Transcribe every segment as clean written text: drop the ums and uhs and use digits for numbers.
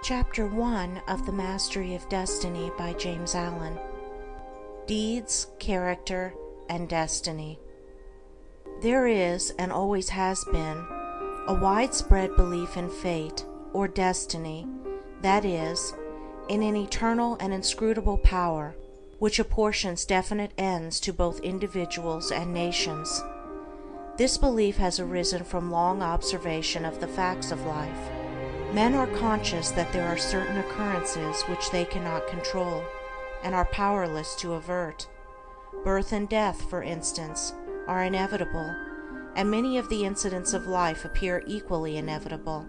Chapter 1 of The Mastery of Destiny by James Allen. Deeds, Character, and Destiny. There is, and always has been, a widespread belief in fate, or destiny, that is, in an eternal and inscrutable power, which apportions definite ends to both individuals and nations. This belief has arisen from long observation of the facts of life. Men are conscious that there are certain occurrences which they cannot control, and are powerless to avert. Birth and death, for instance, are inevitable, and many of the incidents of life appear equally inevitable.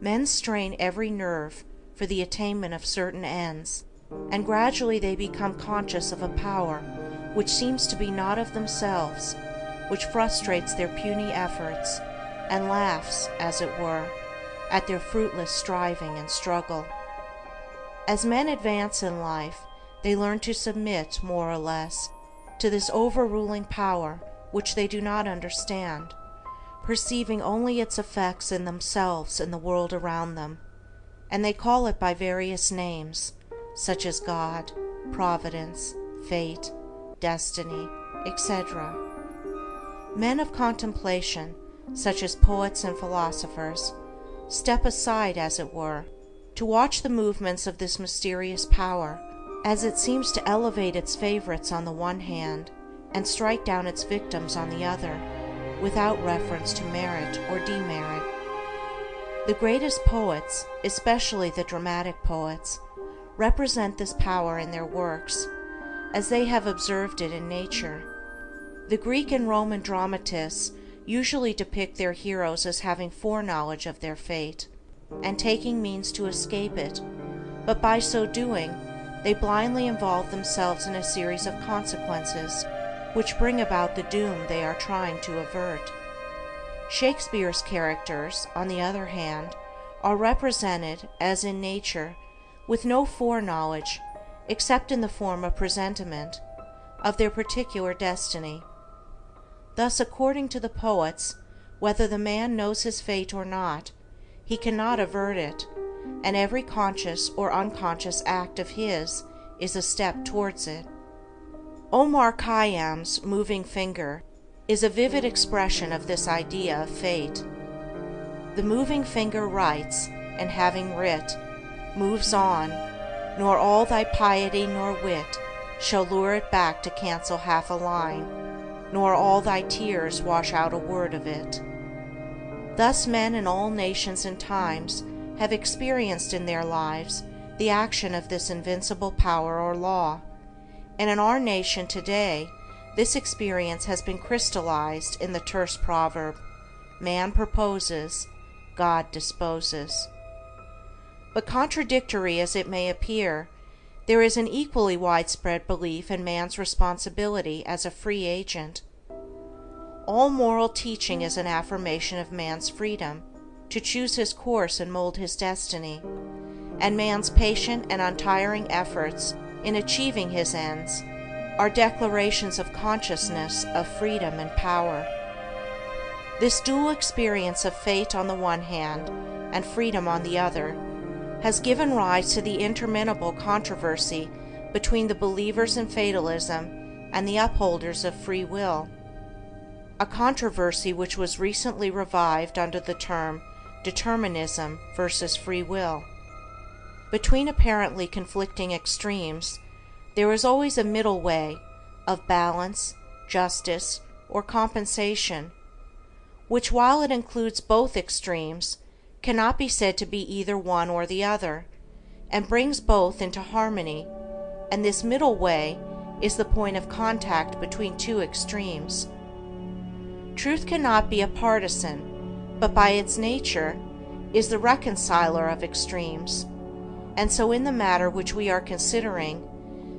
Men strain every nerve for the attainment of certain ends, and gradually they become conscious of a power which seems to be not of themselves, which frustrates their puny efforts, and laughs, as it were, at their fruitless striving and struggle. As men advance in life, they learn to submit, more or less, to this overruling power which they do not understand, perceiving only its effects in themselves and the world around them, and they call it by various names, such as God, Providence, Fate, Destiny, etc. Men of contemplation, such as poets and philosophers, step aside, as it were, to watch the movements of this mysterious power, as it seems to elevate its favorites on the one hand, and strike down its victims on the other, without reference to merit or demerit. The greatest poets, especially the dramatic poets, represent this power in their works, as they have observed it in nature. The Greek and Roman dramatists usually depict their heroes as having foreknowledge of their fate, and taking means to escape it, but by so doing, they blindly involve themselves in a series of consequences which bring about the doom they are trying to avert. Shakespeare's characters, on the other hand, are represented, as in nature, with no foreknowledge, except in the form of presentiment, of their particular destiny. Thus, according to the poets, whether the man knows his fate or not, he cannot avert it, and every conscious or unconscious act of his is a step towards it. Omar Khayyam's moving finger is a vivid expression of this idea of fate. The moving finger writes, and having writ, moves on, nor all thy piety nor wit shall lure it back to cancel half a line, nor all thy tears wash out a word of it. Thus men in all nations and times have experienced in their lives the action of this invincible power or law, and in our nation today this experience has been crystallized in the terse proverb, "Man proposes, God disposes." But contradictory as it may appear, there is an equally widespread belief in man's responsibility as a free agent. All moral teaching is an affirmation of man's freedom to choose his course and mold his destiny, and man's patient and untiring efforts in achieving his ends are declarations of consciousness of freedom and power. This dual experience of fate on the one hand and freedom on the other has given rise to the interminable controversy between the believers in fatalism and the upholders of free will, a controversy which was recently revived under the term determinism versus free will. Between apparently conflicting extremes, there is always a middle way of balance, justice, or compensation, which, while it includes both extremes, cannot be said to be either one or the other, and brings both into harmony, and this middle way is the point of contact between two extremes. Truth cannot be a partisan, but by its nature is the reconciler of extremes, and so in the matter which we are considering,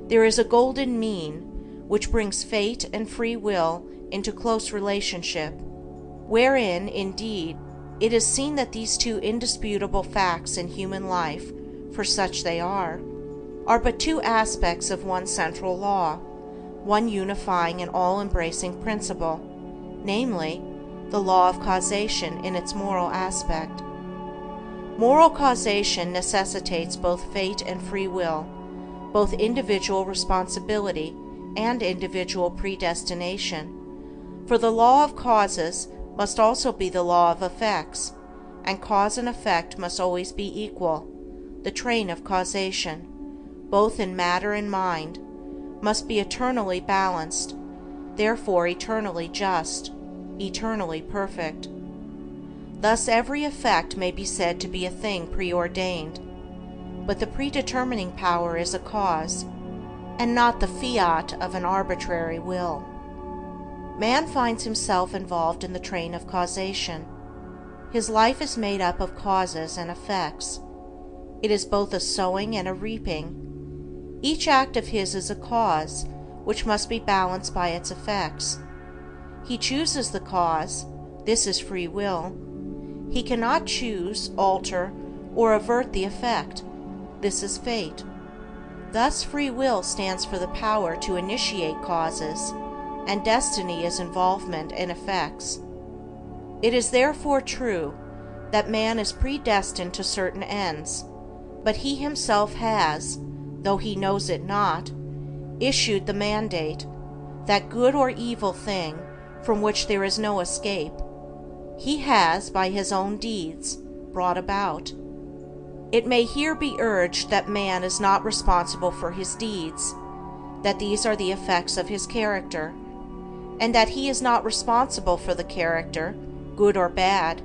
there is a golden mean which brings fate and free will into close relationship, wherein, indeed, it is seen that these two indisputable facts in human life, for such they are but two aspects of one central law, one unifying and all-embracing principle, namely, the law of causation in its moral aspect. Moral causation necessitates both fate and free will, both individual responsibility and individual predestination. For the law of causes must also be the law of effects, and cause and effect must always be equal. The train of causation, both in matter and mind, must be eternally balanced, therefore eternally just, eternally perfect. Thus every effect may be said to be a thing preordained, but the predetermining power is a cause, and not the fiat of an arbitrary will. Man finds himself involved in the train of causation. His life is made up of causes and effects. It is both a sowing and a reaping. Each act of his is a cause, which must be balanced by its effects. He chooses the cause, this is free will. He cannot choose, alter, or avert the effect, this is fate. Thus free will stands for the power to initiate causes, and destiny is involvement in effects. It is therefore true that man is predestined to certain ends, but he himself has, though he knows it not, issued the mandate, that good or evil thing from which there is no escape, he has, by his own deeds, brought about. It may here be urged that man is not responsible for his deeds, that these are the effects of his character, and that he is not responsible for the character, good or bad,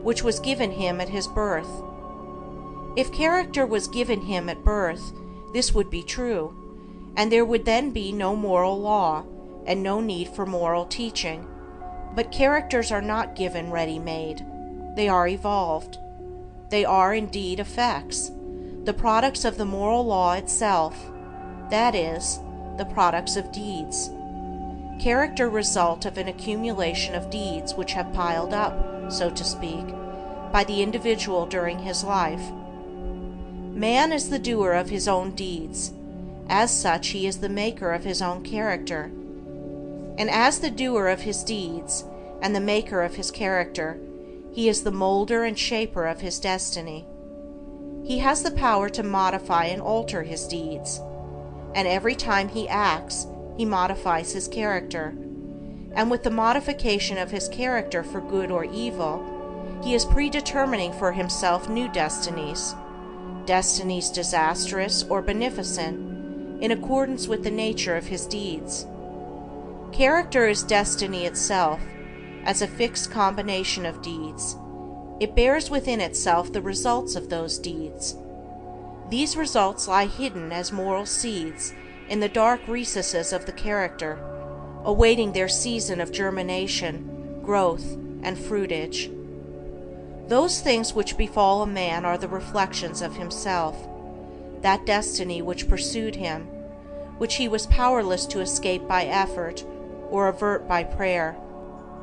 which was given him at his birth. If character was given him at birth, this would be true, and there would then be no moral law, and no need for moral teaching. But characters are not given ready-made. They are evolved. They are indeed effects, the products of the moral law itself, that is, the products of deeds. Character result of an accumulation of deeds which have piled up, so to speak, by the individual during his life. Man is the doer of his own deeds. As such, he is the maker of his own character. And as the doer of his deeds and the maker of his character, he is the molder and shaper of his destiny. He has the power to modify and alter his deeds, and every time he acts, he modifies his character. And with the modification of his character for good or evil, he is predetermining for himself new destinies, destinies disastrous or beneficent, in accordance with the nature of his deeds. Character is destiny itself, as a fixed combination of deeds. It bears within itself the results of those deeds. These results lie hidden as moral seeds in the dark recesses of the character, awaiting their season of germination, growth, and fruitage. Those things which befall a man are the reflections of himself, that destiny which pursued him, which he was powerless to escape by effort or avert by prayer,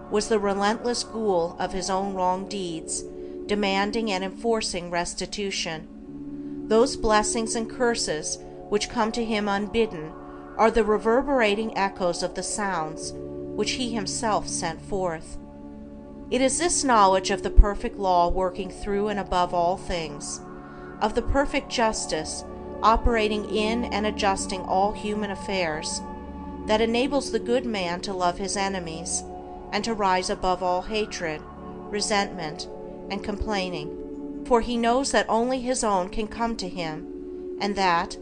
was the relentless ghoul of his own wrong deeds, demanding and enforcing restitution. Those blessings and curses which come to him unbidden are the reverberating echoes of the sounds which he himself sent forth. It is this knowledge of the perfect law working through and above all things, of the perfect justice operating in and adjusting all human affairs, that enables the good man to love his enemies and to rise above all hatred, resentment, and complaining, for he knows that only his own can come to him, and that,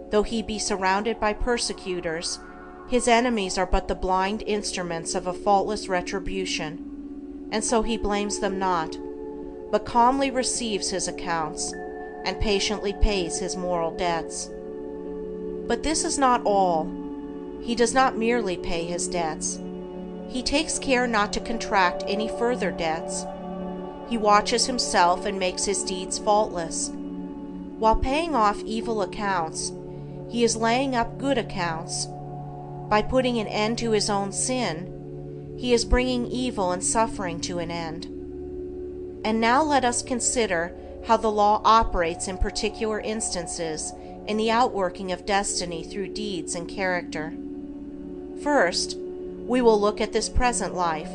though he be surrounded by persecutors, his enemies are but the blind instruments of a faultless retribution, and so he blames them not, but calmly receives his accounts, and patiently pays his moral debts. But this is not all. He does not merely pay his debts. He takes care not to contract any further debts. He watches himself and makes his deeds faultless. While paying off evil accounts, he is laying up good accounts. By putting an end to his own sin, he is bringing evil and suffering to an end. And now let us consider how the law operates in particular instances in the outworking of destiny through deeds and character. First, we will look at this present life,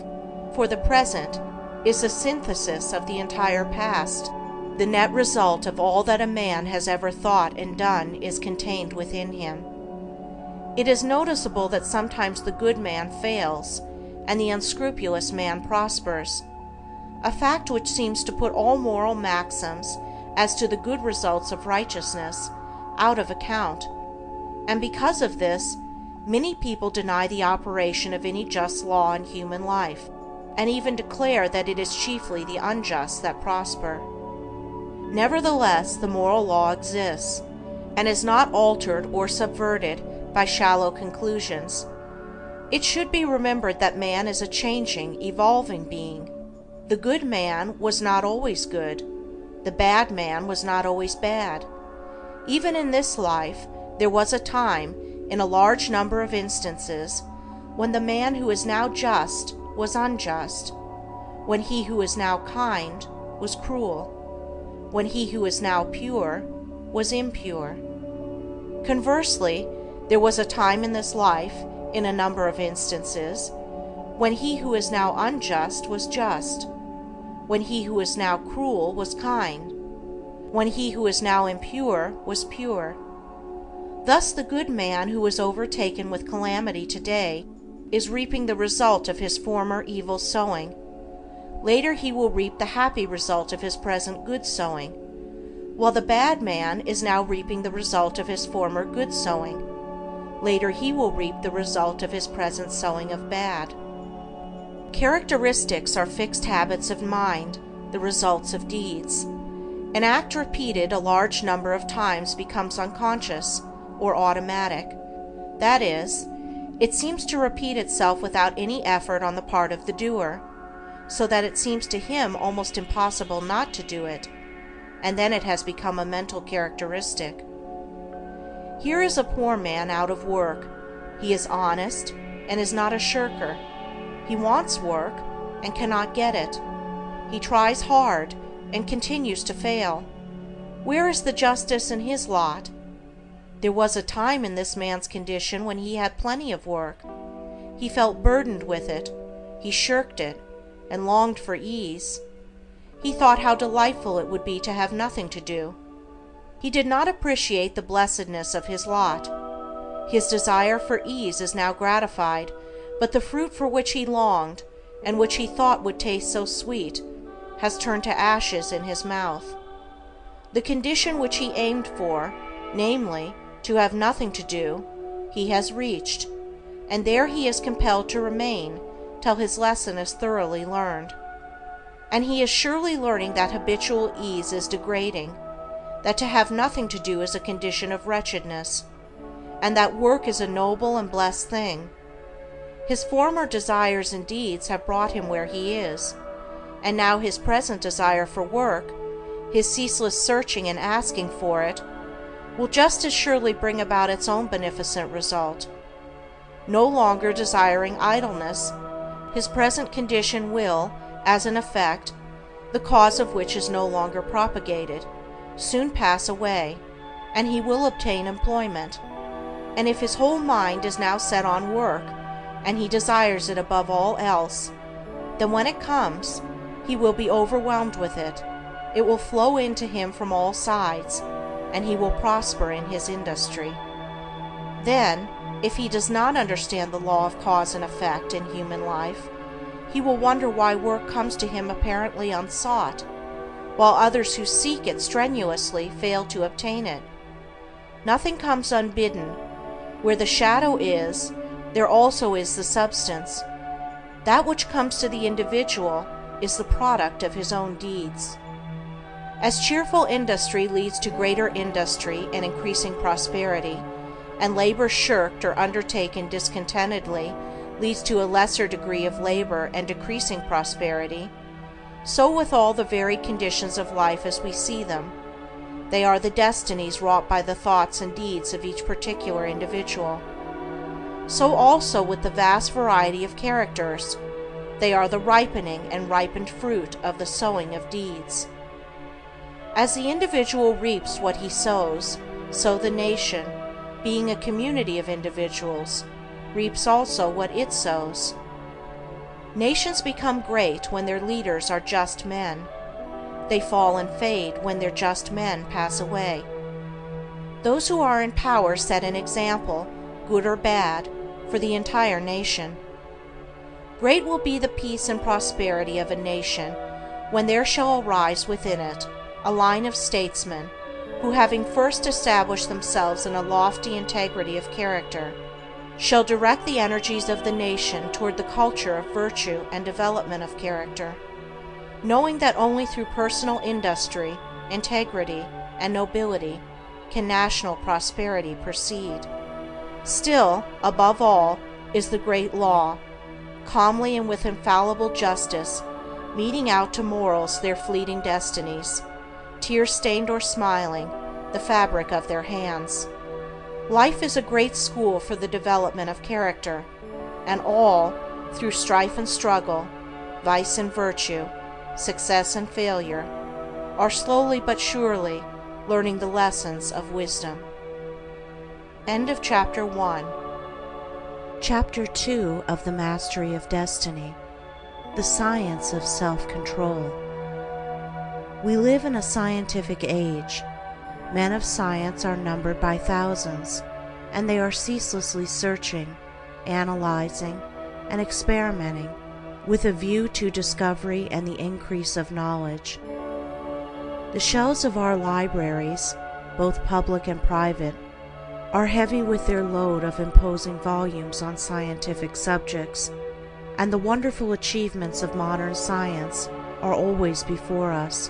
for the present is the synthesis of the entire past. The net result of all that a man has ever thought and done is contained within him. It is noticeable that sometimes the good man fails and the unscrupulous man prospers, a fact which seems to put all moral maxims as to the good results of righteousness out of account, and because of this, many people deny the operation of any just law in human life, and even declare that it is chiefly the unjust that prosper. Nevertheless, the moral law exists, and is not altered or subverted by shallow conclusions. It should be remembered that man is a changing, evolving being. The good man was not always good. The bad man was not always bad. Even in this life, there was a time, in a large number of instances, when the man who is now just was unjust, when he who is now kind was cruel, when he who is now pure was impure. Conversely, there was a time in this life, in a number of instances, when he who is now unjust was just, when he who is now cruel was kind, when he who is now impure was pure. Thus the good man who is overtaken with calamity today is reaping the result of his former evil sowing. Later he will reap the happy result of his present good sowing, while the bad man is now reaping the result of his former good sowing. Later he will reap the result of his present sowing of bad. Characteristics are fixed habits of mind, the results of deeds. An act repeated a large number of times becomes unconscious, or automatic. That is, it seems to repeat itself without any effort on the part of the doer, so that it seems to him almost impossible not to do it, and then it has become a mental characteristic. Here is a poor man out of work. He is honest and is not a shirker. He wants work and cannot get it. He tries hard and continues to fail. Where is the justice in his lot? There was a time in this man's condition when he had plenty of work. He felt burdened with it. He shirked it and longed for ease. He thought how delightful it would be to have nothing to do. He did not appreciate the blessedness of his lot. His desire for ease is now gratified, but the fruit for which he longed, and which he thought would taste so sweet, has turned to ashes in his mouth. The condition which he aimed for, namely, to have nothing to do, he has reached, and there he is compelled to remain till his lesson is thoroughly learned. And he is surely learning that habitual ease is degrading, that to have nothing to do is a condition of wretchedness, and that work is a noble and blessed thing. His former desires and deeds have brought him where he is, and now his present desire for work, his ceaseless searching and asking for it, will just as surely bring about its own beneficent result. No longer desiring idleness, his present condition will, as an effect, the cause of which is no longer propagated, soon pass away, and he will obtain employment. And if his whole mind is now set on work, and he desires it above all else, then when it comes, he will be overwhelmed with it. It will flow into him from all sides, and he will prosper in his industry. Then, if he does not understand the law of cause and effect in human life, he will wonder why work comes to him apparently unsought, while others who seek it strenuously fail to obtain it. Nothing comes unbidden. Where the shadow is, there also is the substance. That which comes to the individual is the product of his own deeds. As cheerful industry leads to greater industry and increasing prosperity, and labor shirked or undertaken discontentedly leads to a lesser degree of labor and decreasing prosperity, so with all the varied conditions of life as we see them. They are the destinies wrought by the thoughts and deeds of each particular individual. So also with the vast variety of characters, they are the ripening and ripened fruit of the sowing of deeds. As the individual reaps what he sows, so the nation, being a community of individuals, reaps also what it sows. Nations become great when their leaders are just men. They fall and fade when their just men pass away. Those who are in power set an example, good or bad, for the entire nation. Great will be the peace and prosperity of a nation when there shall arise within it a line of statesmen who, having first established themselves in a lofty integrity of character, shall direct the energies of the nation toward the culture of virtue and development of character, knowing that only through personal industry, integrity, and nobility can national prosperity proceed. Still, above all, is the great law, calmly and with infallible justice, meting out to mortals their fleeting destinies, tear-stained or smiling, the fabric of their hands. Life is a great school for the development of character, and all, through strife and struggle, vice and virtue, success and failure, are slowly but surely learning the lessons of wisdom. End of Chapter 1. Chapter 2 of The Mastery of Destiny, The Science of Self-Control. We live in a scientific age. Men of science are numbered by thousands, and they are ceaselessly searching, analyzing, and experimenting with a view to discovery and the increase of knowledge. The shelves of our libraries, both public and private, are heavy with their load of imposing volumes on scientific subjects, and the wonderful achievements of modern science are always before us,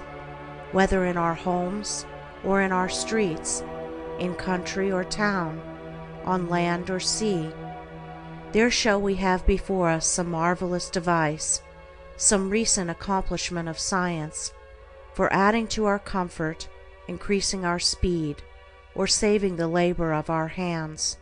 whether in our homes or in our streets, in country or town, on land or sea. There shall we have before us some marvelous device, some recent accomplishment of science, for adding to our comfort, increasing our speed, or saving the labor of our hands.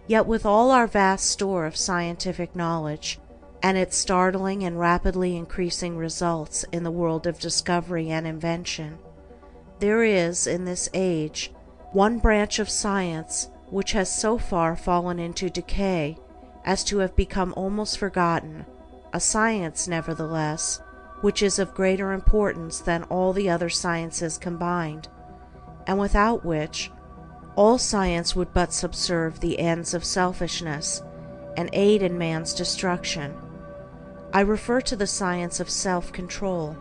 Yet with all our vast store of scientific knowledge, and its startling and rapidly increasing results in the world of discovery and invention, there is, in this age, one branch of science which has so far fallen into decay as to have become almost forgotten, a science, nevertheless, which is of greater importance than all the other sciences combined, and without which all science would but subserve the ends of selfishness and aid in man's destruction. I refer to the science of self-control.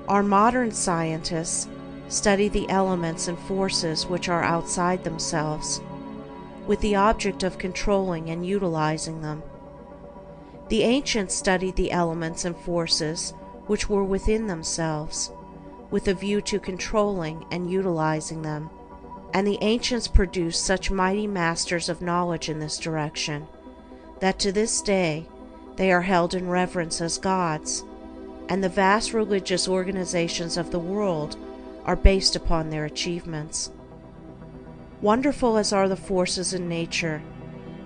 Our modern scientists study the elements and forces which are outside themselves, with the object of controlling and utilizing them. The ancients studied the elements and forces which were within themselves, with a view to controlling and utilizing them, and the ancients produced such mighty masters of knowledge in this direction, that to this day they are held in reverence as gods, and the vast religious organizations of the world are based upon their achievements. Wonderful as are the forces in nature,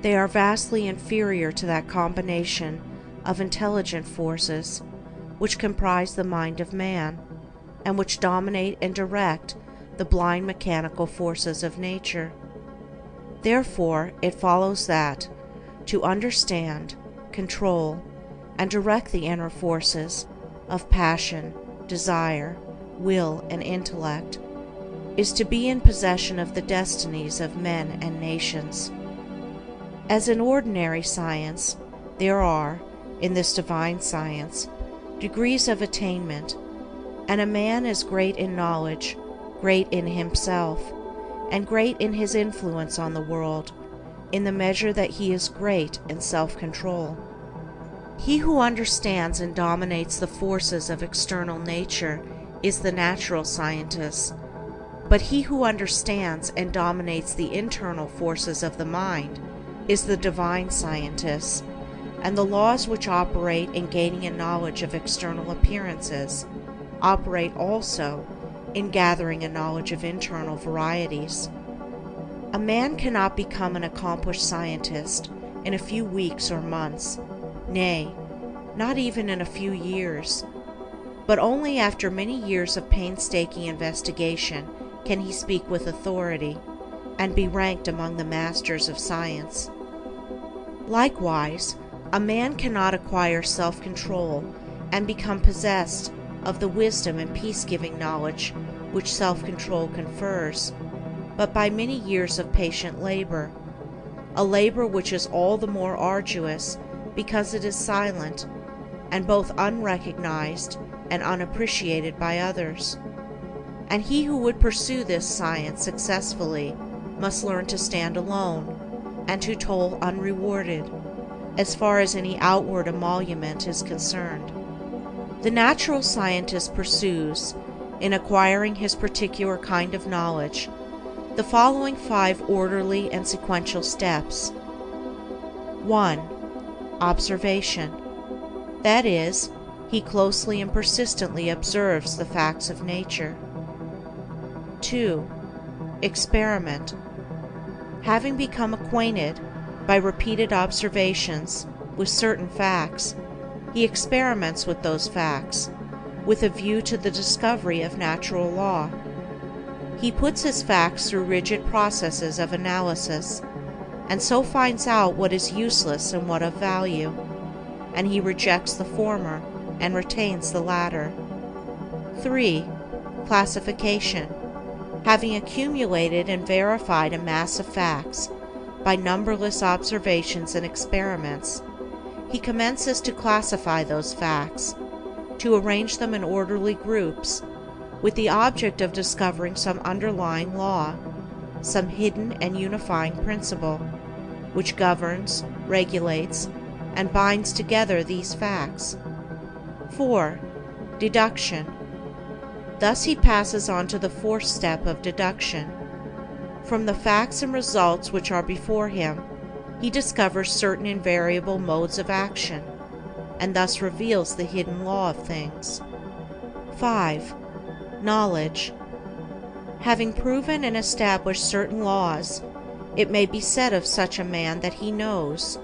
they are vastly inferior to that combination of intelligent forces which comprise the mind of man, and which dominate and direct the blind mechanical forces of nature. Therefore, it follows that, to understand, control, and direct the inner forces of passion, desire, will, and intellect, is to be in possession of the destinies of men and nations. As in ordinary science, there are, in this divine science, degrees of attainment, and a man is great in knowledge, great in himself, and great in his influence on the world, in the measure that he is great in self-control. He who understands and dominates the forces of external nature is the natural scientist, but he who understands and dominates the internal forces of the mind is the divine scientist, and the laws which operate in gaining a knowledge of external appearances operate also in gathering a knowledge of internal varieties. A man cannot become an accomplished scientist in a few weeks or months, nay, not even in a few years, but only after many years of painstaking investigation can he speak with authority and be ranked among the masters of science. Likewise, a man cannot acquire self-control and become possessed of the wisdom and peace-giving knowledge which self-control confers, but by many years of patient labor, a labor which is all the more arduous because it is silent and both unrecognized and unappreciated by others. And he who would pursue this science successfully must learn to stand alone and to toil unrewarded, as far as any outward emolument is concerned. The natural scientist pursues, in acquiring his particular kind of knowledge, the following 5 orderly and sequential steps. 1. Observation. That is, he closely and persistently observes the facts of nature. 2. Experiment. Having become acquainted, by repeated observations, with certain facts, he experiments with those facts, with a view to the discovery of natural law. He puts his facts through rigid processes of analysis, and so finds out what is useless and what of value, and he rejects the former and retains the latter. 3. Classification. Having accumulated and verified a mass of facts by numberless observations and experiments, he commences to classify those facts, to arrange them in orderly groups, with the object of discovering some underlying law, some hidden and unifying principle, which governs, regulates, and binds together these facts. 4. Deduction. Thus he passes on to the 4th step of deduction. From the facts and results which are before him, he discovers certain invariable modes of action, and thus reveals the hidden law of things. 5. Knowledge. Having proven and established certain laws, it may be said of such a man that he knows.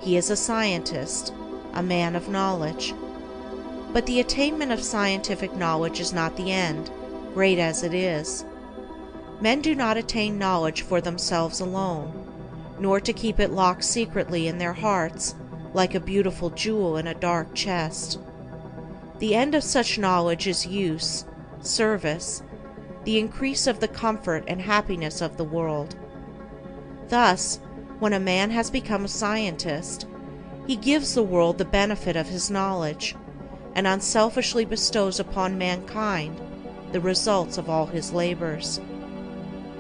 He is a scientist, a man of knowledge. But the attainment of scientific knowledge is not the end, great as it is. Men do not attain knowledge for themselves alone, nor to keep it locked secretly in their hearts, like a beautiful jewel in a dark chest. The end of such knowledge is use, service, the increase of the comfort and happiness of the world. Thus, when a man has become a scientist, he gives the world the benefit of his knowledge, and unselfishly bestows upon mankind the results of all his labors.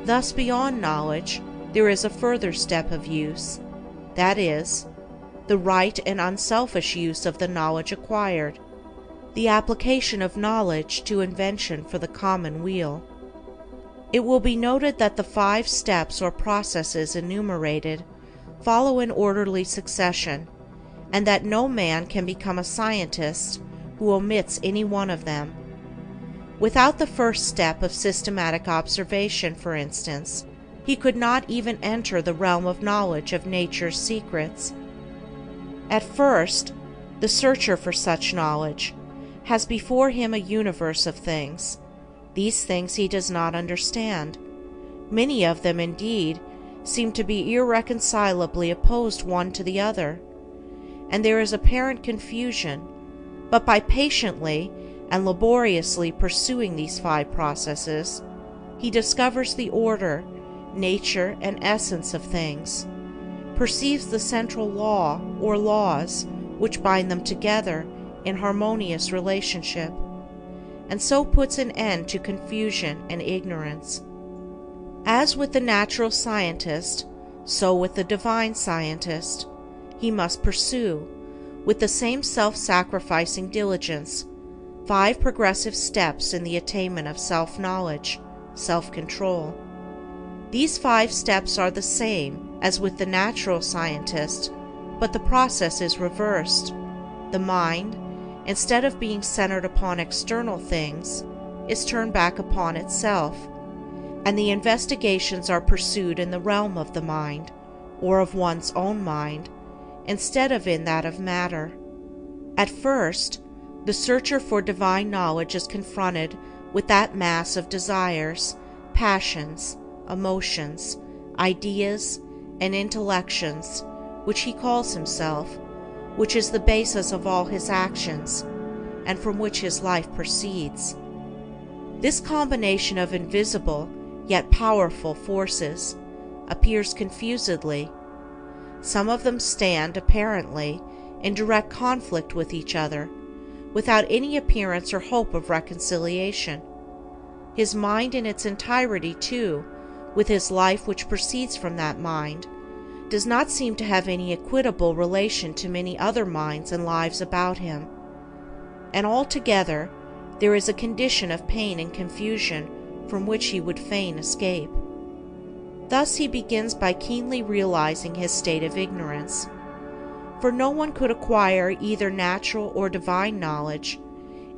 Thus, beyond knowledge, there is a further step of use, that is, the right and unselfish use of the knowledge acquired, the application of knowledge to invention for the common weal. It will be noted that the 5 steps or processes enumerated follow in orderly succession, and that no man can become a scientist who omits any one of them. Without the 1st step of systematic observation, for instance, he could not even enter the realm of knowledge of nature's secrets. At first, the searcher for such knowledge has before him a universe of things. These things he does not understand. Many of them, indeed, seem to be irreconcilably opposed one to the other, and there is apparent confusion. But by patiently and laboriously pursuing these 5 processes, he discovers the order, nature, and essence of things, perceives the central law or laws which bind them together in harmonious relationship, and so puts an end to confusion and ignorance. As with the natural scientist, so with the divine scientist, he must pursue, with the same self-sacrificing diligence, 5 progressive steps in the attainment of self-knowledge, self-control. These 5 steps are the same as with the natural scientist, but the process is reversed. The mind, instead of being centered upon external things, is turned back upon itself, and the investigations are pursued in the realm of the mind, or of one's own mind, instead of in that of matter. At first, the searcher for divine knowledge is confronted with that mass of desires, passions, emotions, ideas, and intellections, which he calls himself, which is the basis of all his actions, and from which his life proceeds. This combination of invisible yet powerful forces appears confusedly. Some of them stand, apparently, in direct conflict with each other, without any appearance or hope of reconciliation. His mind in its entirety, too, with his life which proceeds from that mind, does not seem to have any equitable relation to many other minds and lives about him, and altogether there is a condition of pain and confusion from which he would fain escape. Thus he begins by keenly realizing his state of ignorance, for no one could acquire either natural or divine knowledge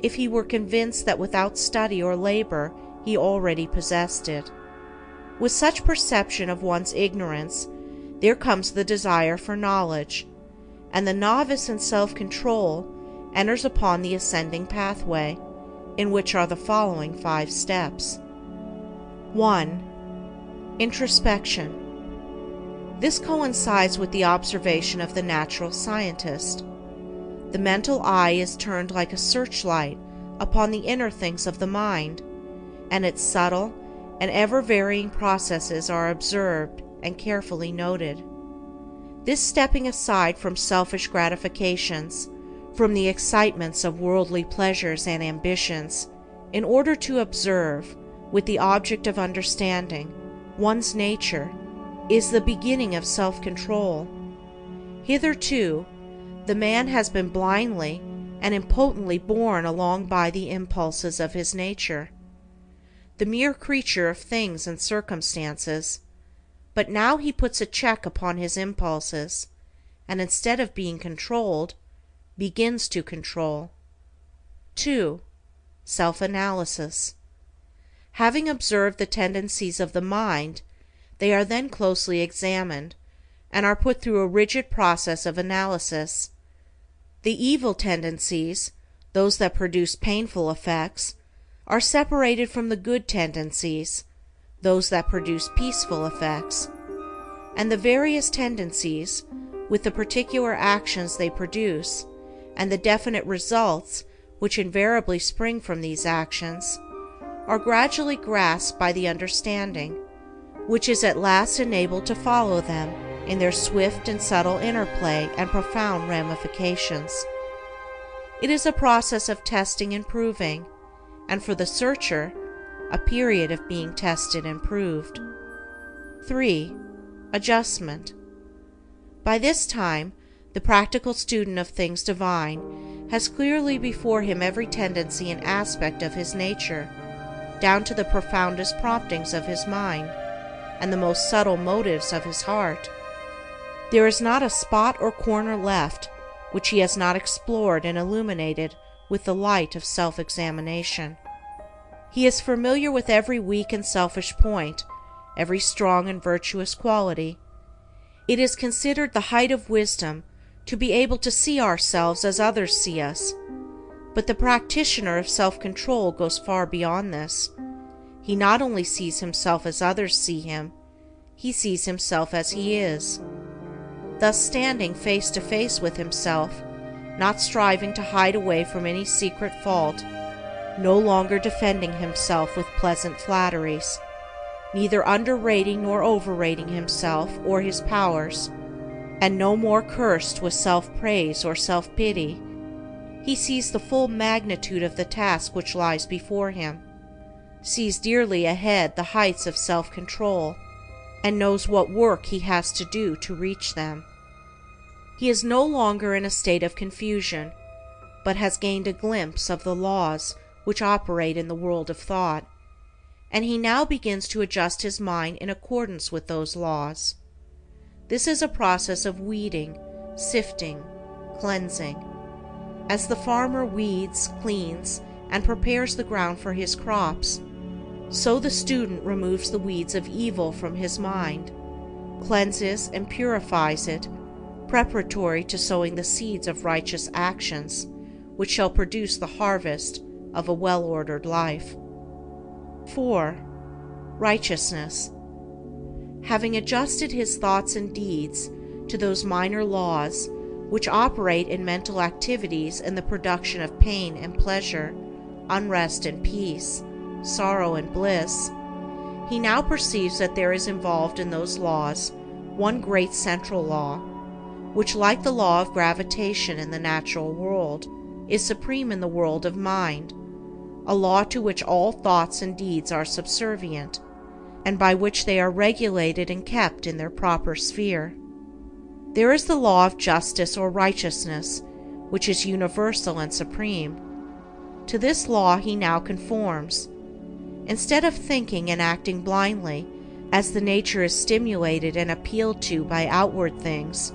if he were convinced that without study or labor he already possessed it. With such perception of one's ignorance, there comes the desire for knowledge, and the novice in self-control enters upon the ascending pathway, in which are the following 5 steps. 1. Introspection. This coincides with the observation of the natural scientist. The mental eye is turned like a searchlight upon the inner things of the mind, and its subtle and ever-varying processes are observed and carefully noted. This stepping aside from selfish gratifications, from the excitements of worldly pleasures and ambitions, in order to observe, with the object of understanding, one's nature, is the beginning of self-control. Hitherto, the man has been blindly and impotently borne along by the impulses of his nature, the mere creature of things and circumstances, but now he puts a check upon his impulses, and instead of being controlled, begins to control. 2. Self-analysis. Having observed the tendencies of the mind, they are then closely examined, and are put through a rigid process of analysis. The evil tendencies, those that produce painful effects, are separated from the good tendencies, those that produce peaceful effects, and the various tendencies, with the particular actions they produce, and the definite results which invariably spring from these actions, are gradually grasped by the understanding, which is at last enabled to follow them in their swift and subtle interplay and profound ramifications. It is a process of testing and proving, and for the searcher, a period of being tested and proved. 3. Adjustment. By this time, the practical student of things divine has clearly before him every tendency and aspect of his nature, down to the profoundest promptings of his mind, and the most subtle motives of his heart. There is not a spot or corner left which he has not explored and illuminated with the light of self-examination. He is familiar with every weak and selfish point, every strong and virtuous quality. It is considered the height of wisdom to be able to see ourselves as others see us, but the practitioner of self-control goes far beyond this. He not only sees himself as others see him, he sees himself as he is. Thus standing face to face with himself, not striving to hide away from any secret fault, no longer defending himself with pleasant flatteries, neither underrating nor overrating himself or his powers, and no more cursed with self-praise or self-pity, he sees the full magnitude of the task which lies before him, sees dearly ahead the heights of self-control, and knows what work he has to do to reach them. He is no longer in a state of confusion, but has gained a glimpse of the laws which operate in the world of thought, and he now begins to adjust his mind in accordance with those laws. This is a process of weeding, sifting, cleansing. As the farmer weeds, cleans, and prepares the ground for his crops, so the student removes the weeds of evil from his mind, cleanses and purifies it, preparatory to sowing the seeds of righteous actions, which shall produce the harvest of a well-ordered life. 4. Righteousness. Having adjusted his thoughts and deeds to those minor laws which operate in mental activities in the production of pain and pleasure, unrest and peace, sorrow and bliss, he now perceives that there is involved in those laws one great central law, which, like the law of gravitation in the natural world, is supreme in the world of mind, a law to which all thoughts and deeds are subservient, and by which they are regulated and kept in their proper sphere. There is the law of justice or righteousness, which is universal and supreme. To this law he now conforms. Instead of thinking and acting blindly, as the nature is stimulated and appealed to by outward things,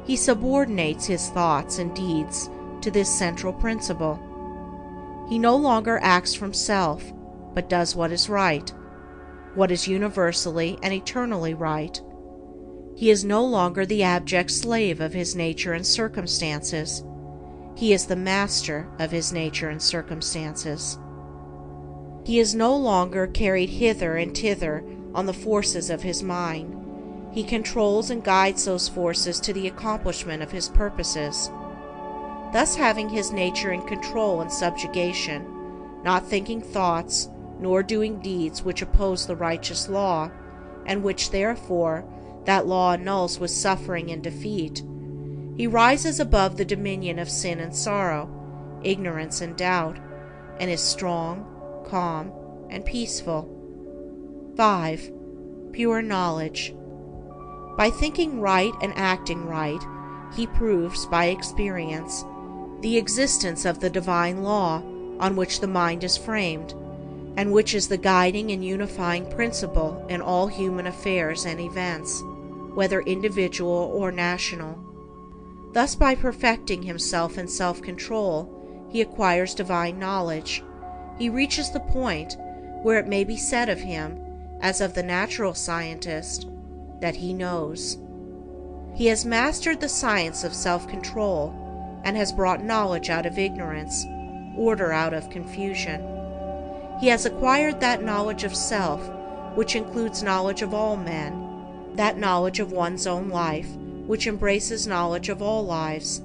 he subordinates his thoughts and deeds to this central principle. He no longer acts from self, but does what is right, what is universally and eternally right. He is no longer the abject slave of his nature and circumstances. He is the master of his nature and circumstances. He is no longer carried hither and thither on the forces of his mind. He controls and guides those forces to the accomplishment of his purposes. Thus, having his nature in control and subjugation, not thinking thoughts, nor doing deeds which oppose the righteous law, and which therefore that law annuls with suffering and defeat, he rises above the dominion of sin and sorrow, ignorance and doubt, and is strong, calm, and peaceful. 5. Pure knowledge. By thinking right and acting right, he proves by experience the existence of the divine law on which the mind is framed, and which is the guiding and unifying principle in all human affairs and events, whether individual or national. Thus, by perfecting himself in self-control, he acquires divine knowledge. He reaches the point where it may be said of him, as of the natural scientist, that he knows. He has mastered the science of self-control and has brought knowledge out of ignorance, order out of confusion. He has acquired that knowledge of self which includes knowledge of all men, that knowledge of one's own life which embraces knowledge of all lives.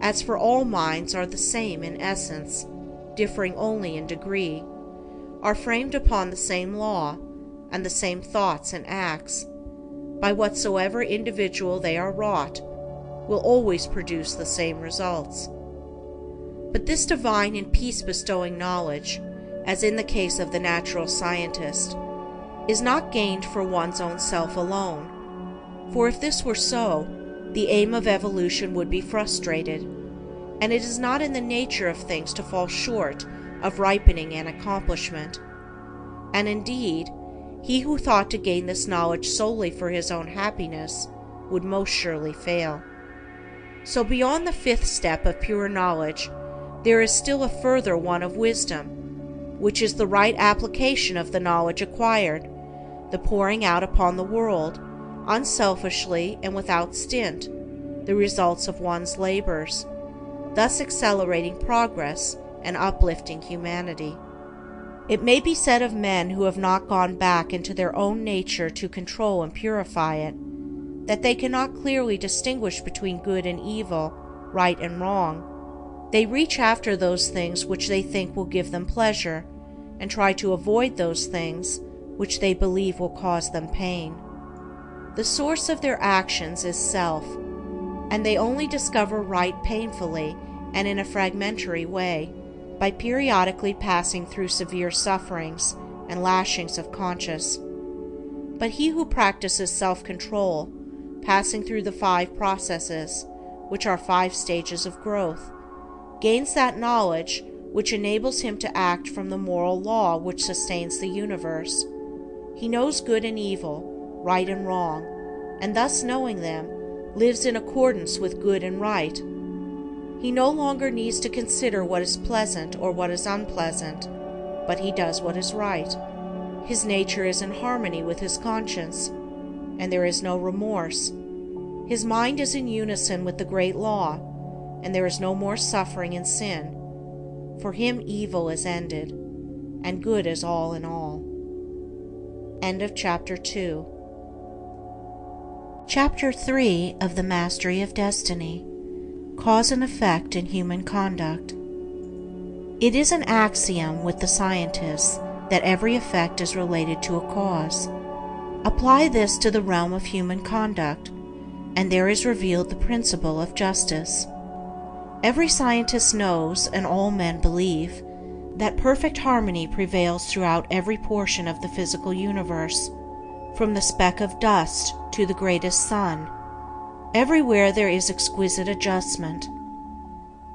As for all minds are the same in essence, differing only in degree, are framed upon the same law, and the same thoughts and acts, by whatsoever individual they are wrought, will always produce the same results. But this divine and peace-bestowing knowledge, as in the case of the natural scientist, is not gained for one's own self alone, for if this were so, the aim of evolution would be frustrated, and it is not in the nature of things to fall short of ripening and accomplishment. And indeed, he who thought to gain this knowledge solely for his own happiness would most surely fail. So beyond the 5th step of pure knowledge, there is still a further one of wisdom, which is the right application of the knowledge acquired, the pouring out upon the world, unselfishly and without stint, the results of one's labors, thus accelerating progress and uplifting humanity. It may be said of men who have not gone back into their own nature to control and purify it, that they cannot clearly distinguish between good and evil, right and wrong. They reach after those things which they think will give them pleasure, and try to avoid those things which they believe will cause them pain. The source of their actions is self, and they only discover right painfully and in a fragmentary way, by periodically passing through severe sufferings and lashings of conscience. But he who practices self-control, passing through the 5 processes, which are 5 stages of growth, gains that knowledge which enables him to act from the moral law which sustains the universe. He knows good and evil, right and wrong, and thus knowing them, lives in accordance with good and right. He no longer needs to consider what is pleasant or what is unpleasant, but he does what is right. His nature is in harmony with his conscience, and there is no remorse. His mind is in unison with the great law, and there is no more suffering and sin. For him evil is ended, and good is all in all. End of Chapter 2. Chapter 3 of the Mastery of Destiny. cause and effect in human conduct. It is an axiom with the scientists that every effect is related to a cause. Apply this to the realm of human conduct, and there is revealed the principle of justice. Every scientist knows, and all men believe, that perfect harmony prevails throughout every portion of the physical universe, from the speck of dust to the greatest sun. Everywhere there is exquisite adjustment.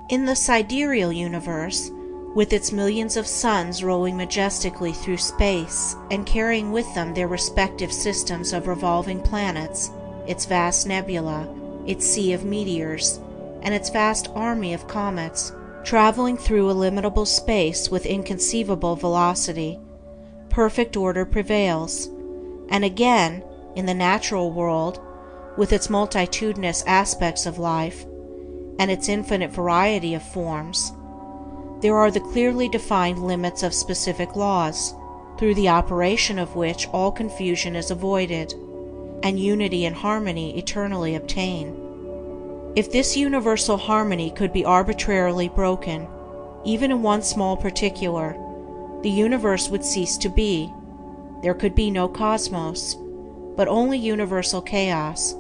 In the sidereal universe, with its millions of suns rolling majestically through space and carrying with them their respective systems of revolving planets, its vast nebula, its sea of meteors, and its vast army of comets, traveling through illimitable space with inconceivable velocity, perfect order prevails. And again, in the natural world, with its multitudinous aspects of life, and its infinite variety of forms, there are the clearly defined limits of specific laws, through the operation of which all confusion is avoided, and unity and harmony eternally obtain. If this universal harmony could be arbitrarily broken, even in one small particular, the universe would cease to be. There could be no cosmos, but only universal chaos.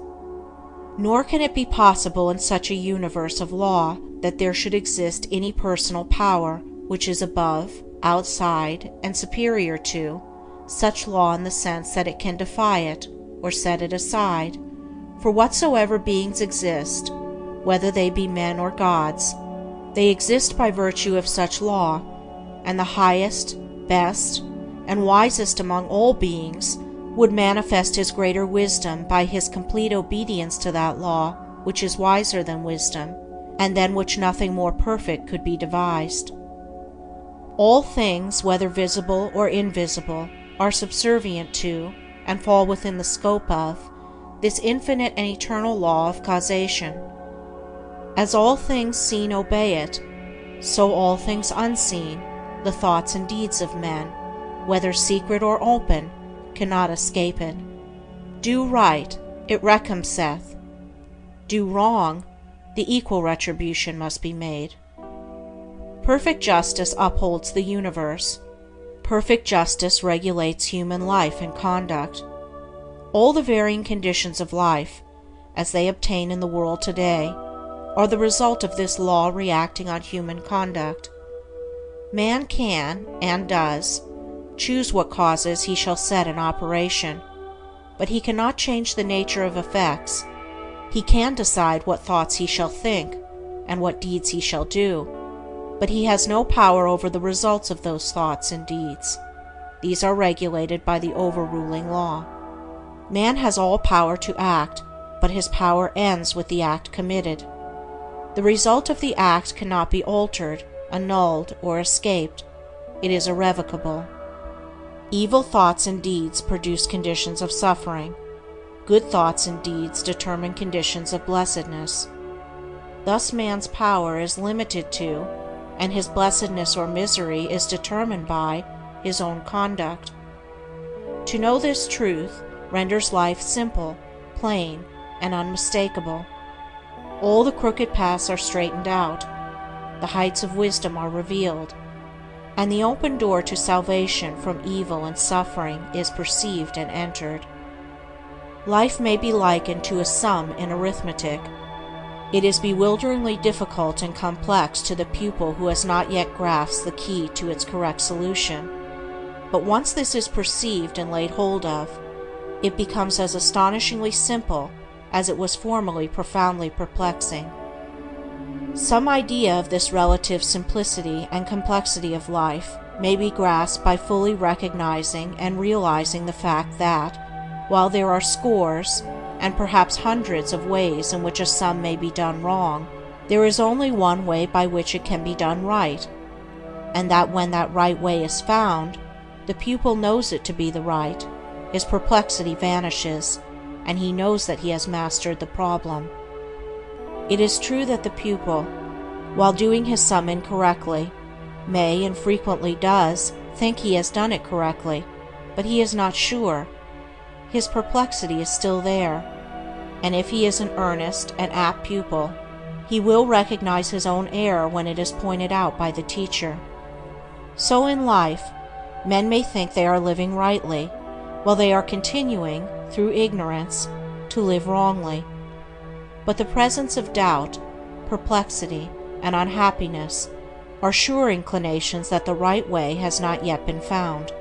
Nor can it be possible in such a universe of law that there should exist any personal power which is above, outside, and superior to such law in the sense that it can defy it or set it aside, for whatsoever beings exist, whether they be men or gods, they exist by virtue of such law, and the highest, best, and wisest among all beings would manifest his greater wisdom by his complete obedience to that law which is wiser than wisdom, and than which nothing more perfect could be devised. All things, whether visible or invisible, are subservient to, and fall within the scope of, this infinite and eternal law of causation. As all things seen obey it, so all things unseen, the thoughts and deeds of men, whether secret or open, cannot escape it. Do right, it recompenseth. Do wrong, the equal retribution must be made. Perfect justice upholds the universe. Perfect justice regulates human life and conduct. All the varying conditions of life, as they obtain in the world today, are the result of this law reacting on human conduct. Man can, and does, choose what causes he shall set in operation, but he cannot change the nature of effects. He can decide what thoughts he shall think, and what deeds he shall do, but he has no power over the results of those thoughts and deeds. These are regulated by the overruling law. Man has all power to act, but his power ends with the act committed. The result of the act cannot be altered, annulled, or escaped. It is irrevocable. Evil thoughts and deeds produce conditions of suffering. Good thoughts and deeds determine conditions of blessedness. Thus man's power is limited to, and his blessedness or misery is determined by, his own conduct. To know this truth renders life simple, plain, and unmistakable. All the crooked paths are straightened out, the heights of wisdom are revealed, and the open door to salvation from evil and suffering is perceived and entered. Life may be likened to a sum in arithmetic. It is bewilderingly difficult and complex to the pupil who has not yet grasped the key to its correct solution. But once this is perceived and laid hold of, it becomes as astonishingly simple as it was formerly profoundly perplexing. Some idea of this relative simplicity and complexity of life may be grasped by fully recognizing and realizing the fact that, while there are scores, and perhaps hundreds of ways in which a sum may be done wrong, there is only one way by which it can be done right, and that when that right way is found, the pupil knows it to be the right, his perplexity vanishes, and he knows that he has mastered the problem. It is true that the pupil, while doing his sum incorrectly, may, and frequently does, think he has done it correctly, but he is not sure. His perplexity is still there, and if he is an earnest and apt pupil, He will recognize his own error when it is pointed out by the teacher. So in life, men may think they are living rightly, while they are continuing, through ignorance, to live wrongly. But the presence of doubt, perplexity, and unhappiness are sure inclinations that the right way has not yet been found.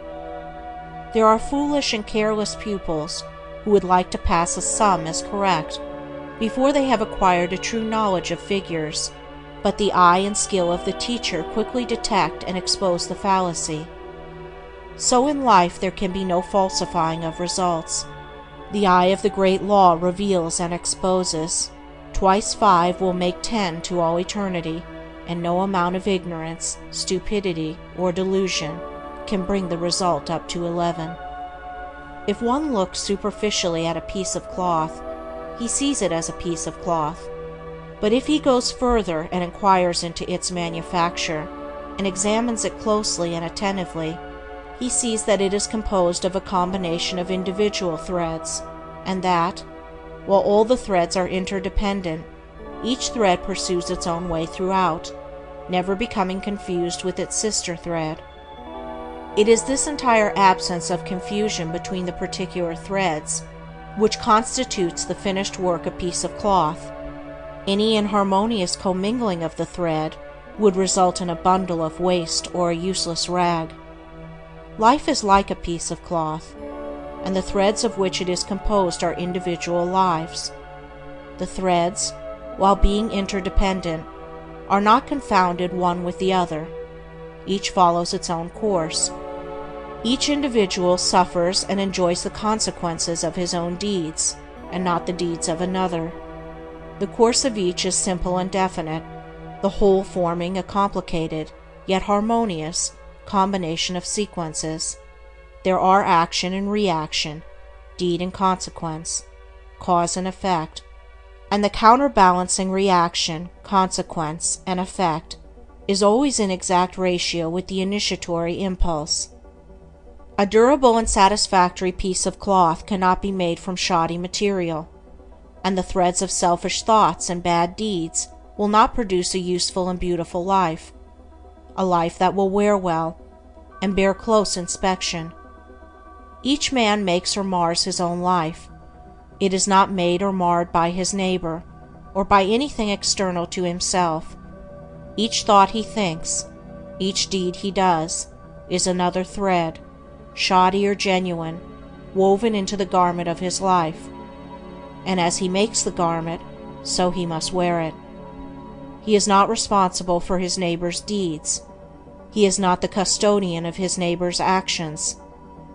There are foolish and careless pupils who would like to pass a sum as correct before they have acquired a true knowledge of figures, but the eye and skill of the teacher quickly detect and expose the fallacy. So in life there can be no falsifying of results. The eye of the great law reveals and exposes. Twice 5 will make 10 to all eternity, and no amount of ignorance, stupidity, or delusion can bring the result up to 11. If one looks superficially at a piece of cloth, he sees it as a piece of cloth. But if he goes further and inquires into its manufacture, and examines it closely and attentively, he sees that it is composed of a combination of individual threads, and that, while all the threads are interdependent, each thread pursues its own way throughout, never becoming confused with its sister thread. It is this entire absence of confusion between the particular threads which constitutes the finished work a piece of cloth. Any inharmonious commingling of the thread would result in a bundle of waste or a useless rag. Life is like a piece of cloth, and the threads of which it is composed are individual lives. The threads, while being interdependent, are not confounded one with the other. Each follows its own course. Each individual suffers and enjoys the consequences of his own deeds, and not the deeds of another. The course of each is simple and definite, the whole forming a complicated, yet harmonious, combination of sequences. There are action and reaction, deed and consequence, cause and effect, and the counterbalancing reaction, consequence, and effect is always in exact ratio with the initiatory impulse. A durable and satisfactory piece of cloth cannot be made from shoddy material, and the threads of selfish thoughts and bad deeds will not produce a useful and beautiful life, a life that will wear well and bear close inspection. Each man makes or mars his own life. It is not made or marred by his neighbor, or by anything external to himself. Each thought he thinks, each deed he does, is another thread, shoddy or genuine, woven into the garment of his life. And as he makes the garment, so he must wear it. He is not responsible for his neighbor's deeds. He is not the custodian of his neighbor's actions.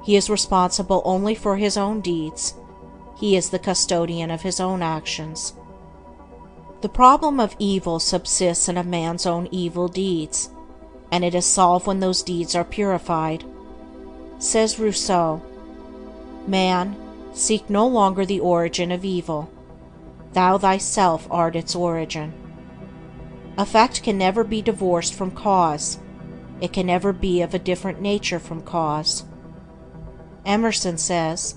He is responsible only for his own deeds. He is the custodian of his own actions. The problem of evil subsists in a man's own evil deeds, and it is solved when those deeds are purified. Says Rousseau, "Man, seek no longer the origin of evil. Thou thyself art its origin." Effect can never be divorced from cause. It can never be of a different nature from cause. Emerson says,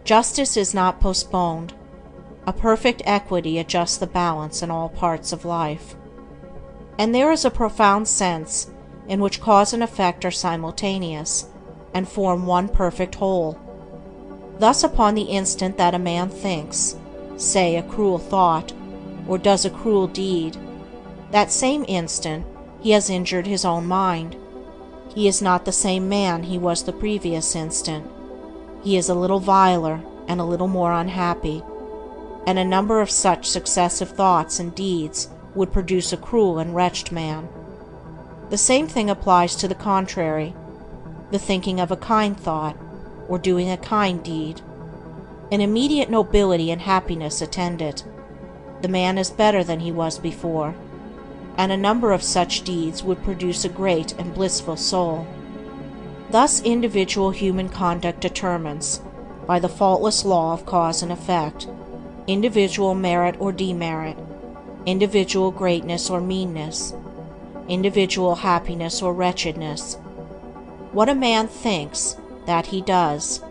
"Justice is not postponed. A perfect equity adjusts the balance in all parts of life." And there is a profound sense in which cause and effect are simultaneous, and form one perfect whole. Thus upon the instant that a man thinks, say a cruel thought, or does a cruel deed, that same instant he has injured his own mind. He is not the same man he was the previous instant. He is a little viler and a little more unhappy, and a number of such successive thoughts and deeds would produce a cruel and wretched man. The same thing applies to the contrary, the thinking of a kind thought, or doing a kind deed. An immediate nobility and happiness attend it. The man is better than he was before, and a number of such deeds would produce a great and blissful soul. Thus individual human conduct determines, by the faultless law of cause and effect, individual merit or demerit, individual greatness or meanness, individual happiness or wretchedness. What a man thinks, that he does.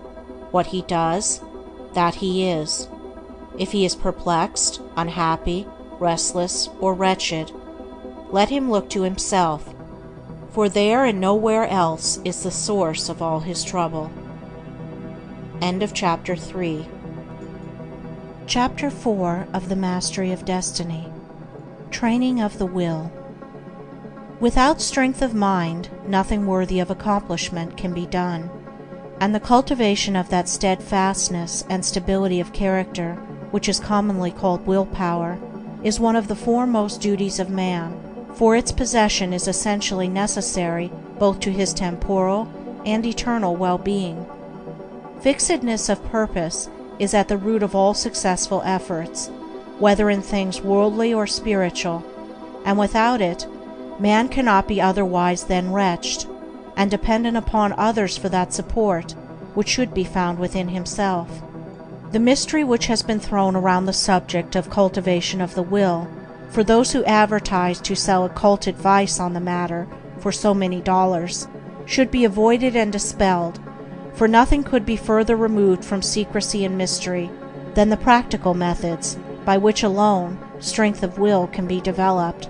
What he does, that he is. If he is perplexed, unhappy, restless, or wretched, let him look to himself, for there and nowhere else is the source of all his trouble. End of Chapter 3. Chapter 4 of the Mastery of Destiny. Training of the Will. Without strength of mind, nothing worthy of accomplishment can be done, and the cultivation of that steadfastness and stability of character, which is commonly called willpower, is one of the foremost duties of man, for its possession is essentially necessary both to his temporal and eternal well-being. Fixedness of purpose is at the root of all successful efforts, whether in things worldly or spiritual, and without it, man cannot be otherwise than wretched, and dependent upon others for that support which should be found within himself. The mystery which has been thrown around the subject of cultivation of the will, for those who advertise to sell occult advice on the matter for so many dollars, should be avoided and dispelled, for nothing could be further removed from secrecy and mystery than the practical methods by which alone strength of will can be developed.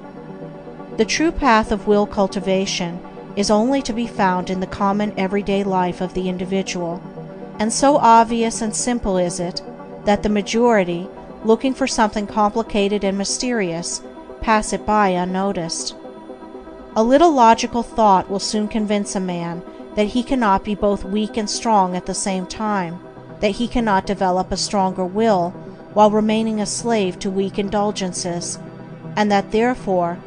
The true path of will cultivation is only to be found in the common everyday life of the individual, and so obvious and simple is it that the majority, looking for something complicated and mysterious, pass it by unnoticed. A little logical thought will soon convince a man that he cannot be both weak and strong at the same time, that he cannot develop a stronger will while remaining a slave to weak indulgences, and that therefore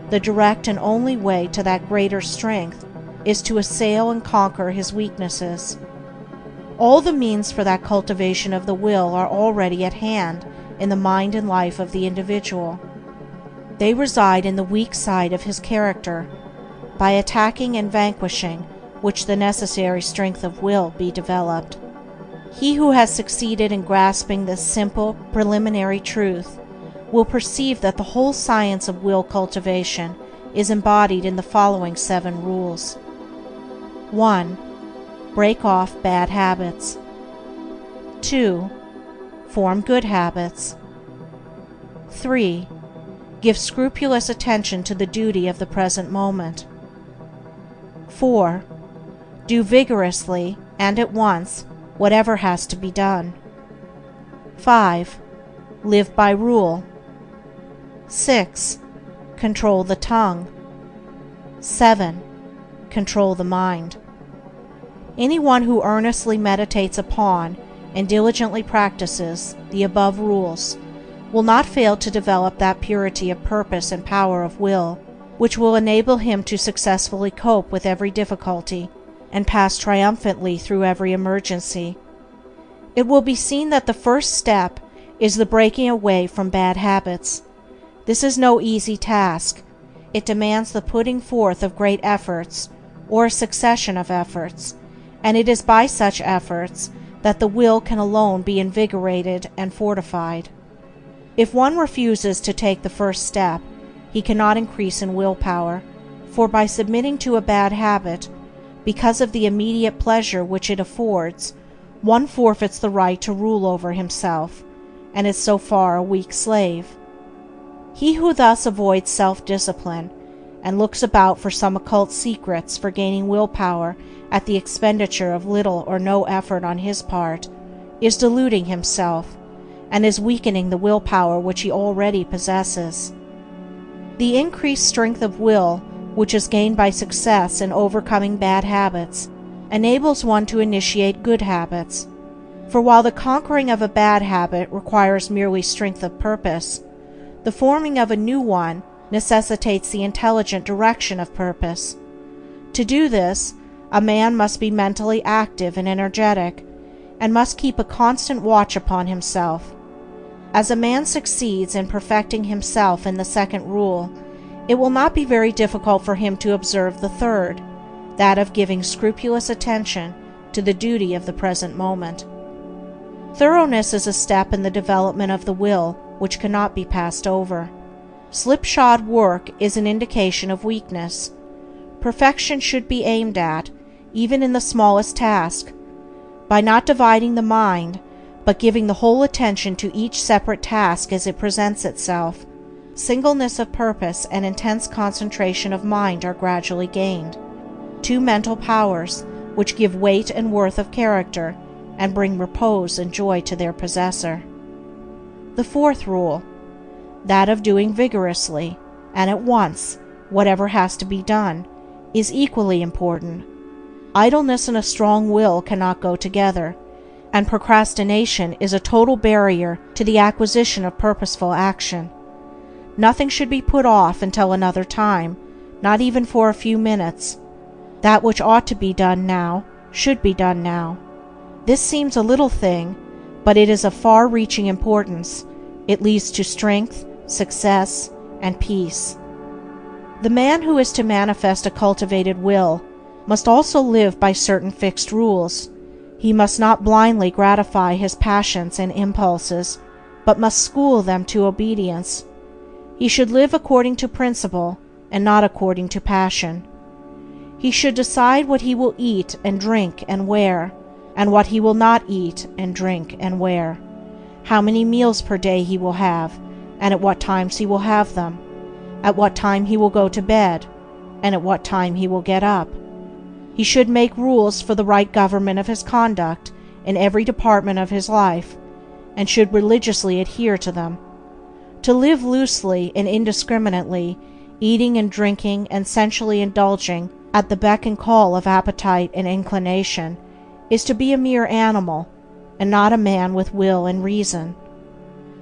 the direct and only way to that greater strength is to assail and conquer his weaknesses. All the means for that cultivation of the will are already at hand in the mind and life of the individual. They reside in the weak side of his character, by attacking and vanquishing which the necessary strength of will be developed. He who has succeeded in grasping this simple, preliminary truth will perceive that the whole science of will cultivation is embodied in the following 7 rules. 1. Break off bad habits. 2. Form good habits. 3. Give scrupulous attention to the duty of the present moment. 4. Do vigorously and at once whatever has to be done. 5. Live by rule. 6. Control the tongue. 7. Control the mind. Anyone who earnestly meditates upon and diligently practices the above rules will not fail to develop that purity of purpose and power of will which will enable him to successfully cope with every difficulty and pass triumphantly through every emergency. It will be seen that the first step is the breaking away from bad habits. This is no easy task. It demands the putting forth of great efforts, or a succession of efforts, and it is by such efforts that the will can alone be invigorated and fortified. If one refuses to take the first step, he cannot increase in willpower, for by submitting to a bad habit, because of the immediate pleasure which it affords, one forfeits the right to rule over himself, and is so far a weak slave. He who thus avoids self-discipline, and looks about for some occult secrets for gaining willpower at the expenditure of little or no effort on his part, is deluding himself, and is weakening the willpower which he already possesses. The increased strength of will, which is gained by success in overcoming bad habits, enables one to initiate good habits. For while the conquering of a bad habit requires merely strength of purpose, the forming of a new one necessitates the intelligent direction of purpose. To do this, a man must be mentally active and energetic, and must keep a constant watch upon himself. As a man succeeds in perfecting himself in the second rule, it will not be very difficult for him to observe the third, that of giving scrupulous attention to the duty of the present moment. Thoroughness is a step in the development of the will which cannot be passed over. Slipshod work is an indication of weakness. Perfection should be aimed at, even in the smallest task, by not dividing the mind, but giving the whole attention to each separate task as it presents itself. singleness of purpose and intense concentration of mind are gradually gained, two mental powers which give weight and worth of character and bring repose and joy to their possessor. The fourth rule, that of doing vigorously and at once whatever has to be done, is equally important. Idleness and a strong will cannot go together, and procrastination is a total barrier to the acquisition of purposeful action. Nothing should be put off until another time, not even for a few minutes. That which ought to be done now should be done now. This seems a little thing, but it is of far-reaching importance. It leads to strength, success, and peace. The man who is to manifest a cultivated will must also live by certain fixed rules. He must not blindly gratify his passions and impulses, but must school them to obedience. He should live according to principle and not according to passion. He should decide what he will eat and drink and wear, and what he will not eat and drink and wear, how many meals per day he will have, and at what times he will have them, at what time he will go to bed, and at what time he will get up. He should make rules for the right government of his conduct in every department of his life, and should religiously adhere to them. To live loosely and indiscriminately, eating and drinking and sensually indulging at the beck and call of appetite and inclination, is to be a mere animal, and not a man with will and reason.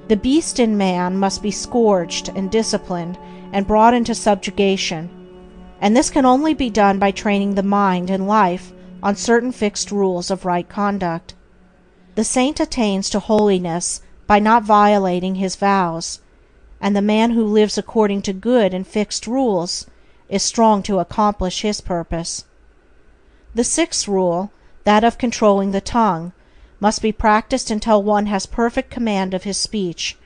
The beast in man must be scourged and disciplined and brought into subjugation, and this can only be done by training the mind and life on certain fixed rules of right conduct. The saint attains to holiness by not violating his vows, and the man who lives according to good and fixed rules is strong to accomplish his purpose. The sixth rule, that of controlling the tongue, must be practiced until one has perfect command of his speech,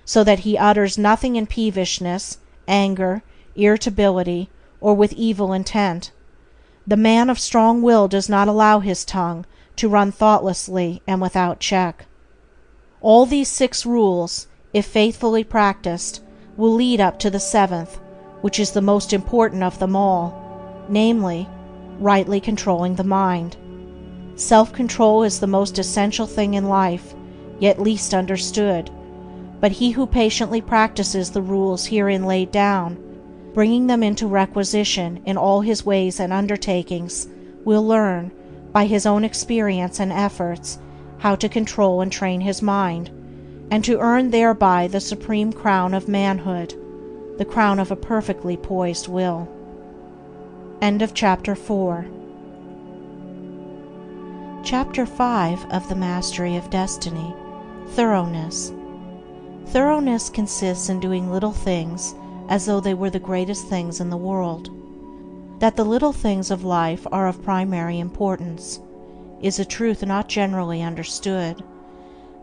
so that he utters nothing in peevishness, anger, irritability, or with evil intent. The man of strong will does not allow his tongue to run thoughtlessly and without check. All these 6 rules, if faithfully practiced, will lead up to the 7th, which is the most important of them all, namely, rightly controlling the mind. Self-control is the most essential thing in life, yet least understood, but he who patiently practices the rules herein laid down, bringing them into requisition in all his ways and undertakings, will learn, by his own experience and efforts, how to control and train his mind, and to earn thereby the supreme crown of manhood, the crown of a perfectly poised will. End of Chapter 4. Chapter 5 of the Mastery of Destiny. Thoroughness. Thoroughness consists in doing little things as though they were the greatest things in the world. That the little things of life are of primary importance is a truth not generally understood,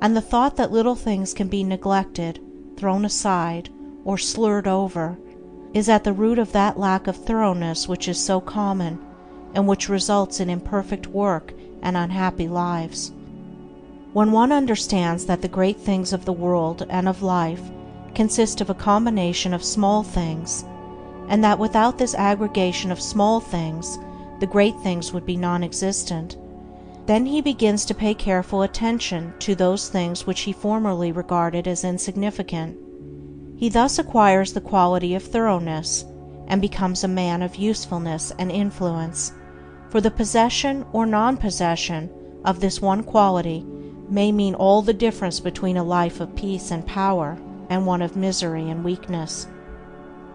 and the thought that little things can be neglected, thrown aside, or slurred over is at the root of that lack of thoroughness which is so common, and which results in imperfect work and unhappy lives. When one understands that the great things of the world and of life consist of a combination of small things, and that without this aggregation of small things the great things would be non-existent, then he begins to pay careful attention to those things which he formerly regarded as insignificant. He thus acquires the quality of thoroughness, and becomes a man of usefulness and influence, for the possession or non-possession of this one quality may mean all the difference between a life of peace and power and one of misery and weakness.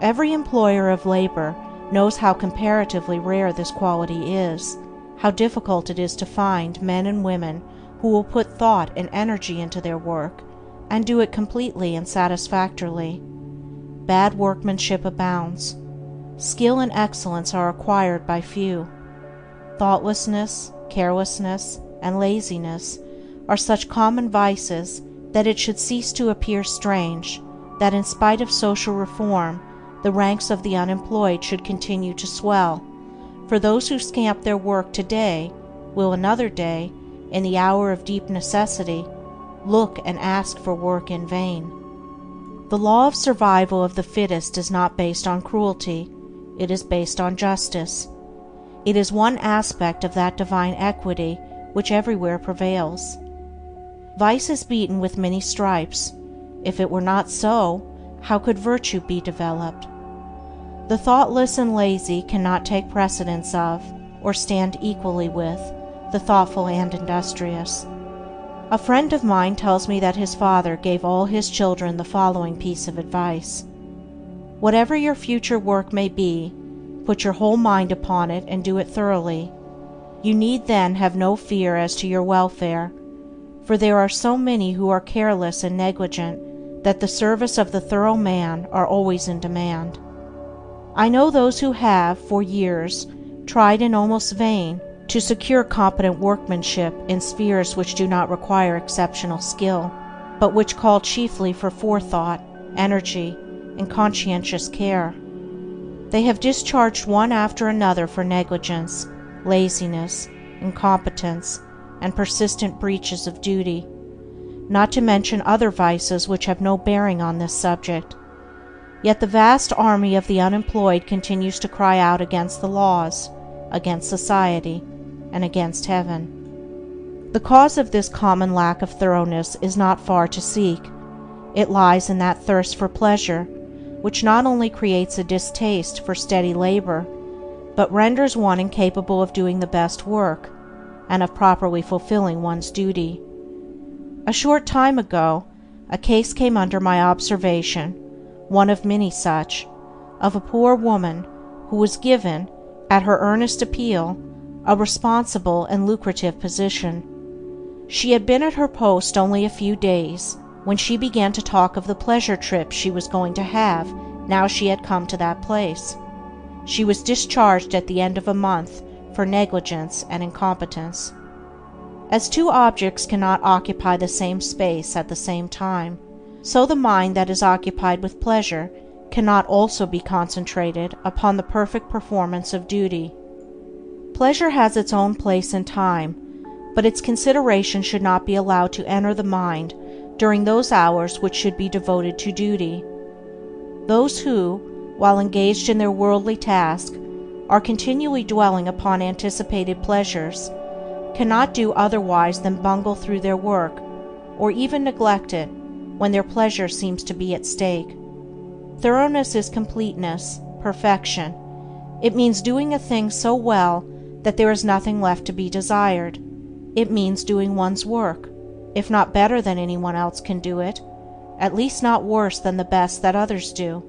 Every employer of labor knows how comparatively rare this quality is, how difficult it is to find men and women who will put thought and energy into their work, and do it completely and satisfactorily. Bad workmanship abounds. Skill and excellence are acquired by few. Thoughtlessness, carelessness, and laziness are such common vices that it should cease to appear strange that in spite of social reform the ranks of the unemployed should continue to swell, for those who scamp their work today will another day, in the hour of deep necessity, look and ask for work in vain. The law of survival of the fittest is not based on cruelty, it is based on justice. It is one aspect of that divine equity which everywhere prevails. Vice is beaten with many stripes. If it were not so, how could virtue be developed? The thoughtless and lazy cannot take precedence of, or stand equally with, the thoughtful and industrious. A friend of mine tells me that his father gave all his children the following piece of advice: whatever your future work may be, put your whole mind upon it and do it thoroughly. You need then have no fear as to your welfare, for there are so many who are careless and negligent that the service of the thorough man are always in demand. I know those who have, for years, tried in almost vain to secure competent workmanship in spheres which do not require exceptional skill, but which call chiefly for forethought, energy, and conscientious care. They have discharged one after another for negligence, laziness, incompetence, and persistent breaches of duty, not to mention other vices which have no bearing on this subject. Yet the vast army of the unemployed continues to cry out against the laws, against society, and against heaven. The cause of this common lack of thoroughness is not far to seek. It lies in that thirst for pleasure, which not only creates a distaste for steady labor, but renders one incapable of doing the best work, and of properly fulfilling one's duty. A short time ago, a case came under my observation, one of many such, of a poor woman who was given, at her earnest appeal, a responsible and lucrative position. She had been at her post only a few days when she began to talk of the pleasure trip she was going to have now she had come to that place. She was discharged at the end of a month for negligence and incompetence. As two objects cannot occupy the same space at the same time, so the mind that is occupied with pleasure cannot also be concentrated upon the perfect performance of duty. Pleasure has its own place and time, but its consideration should not be allowed to enter the mind during those hours which should be devoted to duty. Those who, while engaged in their worldly task, are continually dwelling upon anticipated pleasures, cannot do otherwise than bungle through their work, or even neglect it when their pleasure seems to be at stake. Thoroughness is completeness, perfection. It means doing a thing so well that there is nothing left to be desired. It means doing one's work, if not better than anyone else can do it, at least not worse than the best that others do.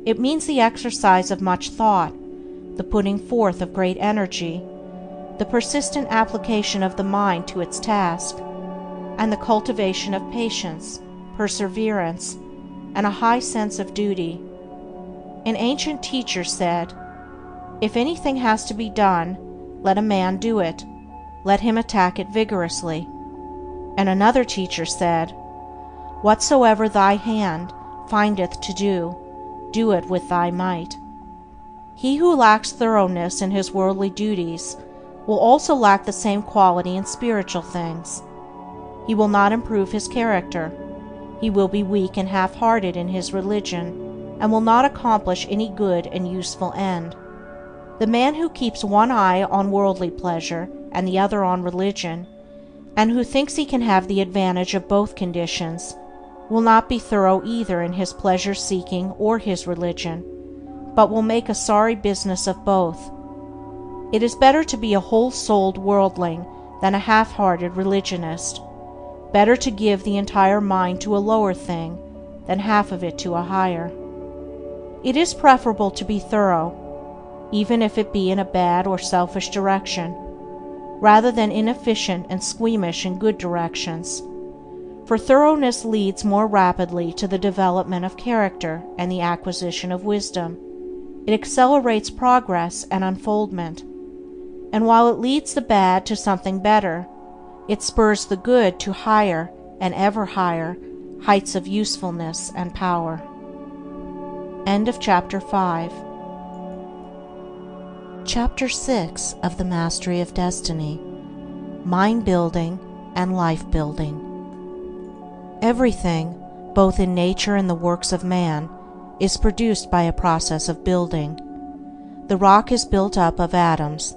It means the exercise of much thought, the putting forth of great energy, the persistent application of the mind to its task, and the cultivation of patience, perseverance, and a high sense of duty. An ancient teacher said, "If anything has to be done, let a man do it. Let him attack it vigorously." And another teacher said, "Whatsoever thy hand findeth to do, do it with thy might." He who lacks thoroughness in his worldly duties will also lack the same quality in spiritual things. He will not improve his character. He will be weak and half-hearted in his religion, and will not accomplish any good and useful end. The man who keeps one eye on worldly pleasure and the other on religion, and who thinks he can have the advantage of both conditions, will not be thorough either in his pleasure-seeking or his religion, but will make a sorry business of both. It is better to be a whole-souled worldling than a half-hearted religionist. Better to give the entire mind to a lower thing than half of it to a higher. It is preferable to be thorough, even if it be in a bad or selfish direction, rather than inefficient and squeamish in good directions, for thoroughness leads more rapidly to the development of character and the acquisition of wisdom. It accelerates progress and unfoldment, and while it leads the bad to something better, it spurs the good to higher and ever higher heights of usefulness and power. End of Chapter 5. Chapter 6 of the Mastery of Destiny: Mind Building and Life Building. Everything, both in nature and the works of man, is produced by a process of building. The rock is built up of atoms.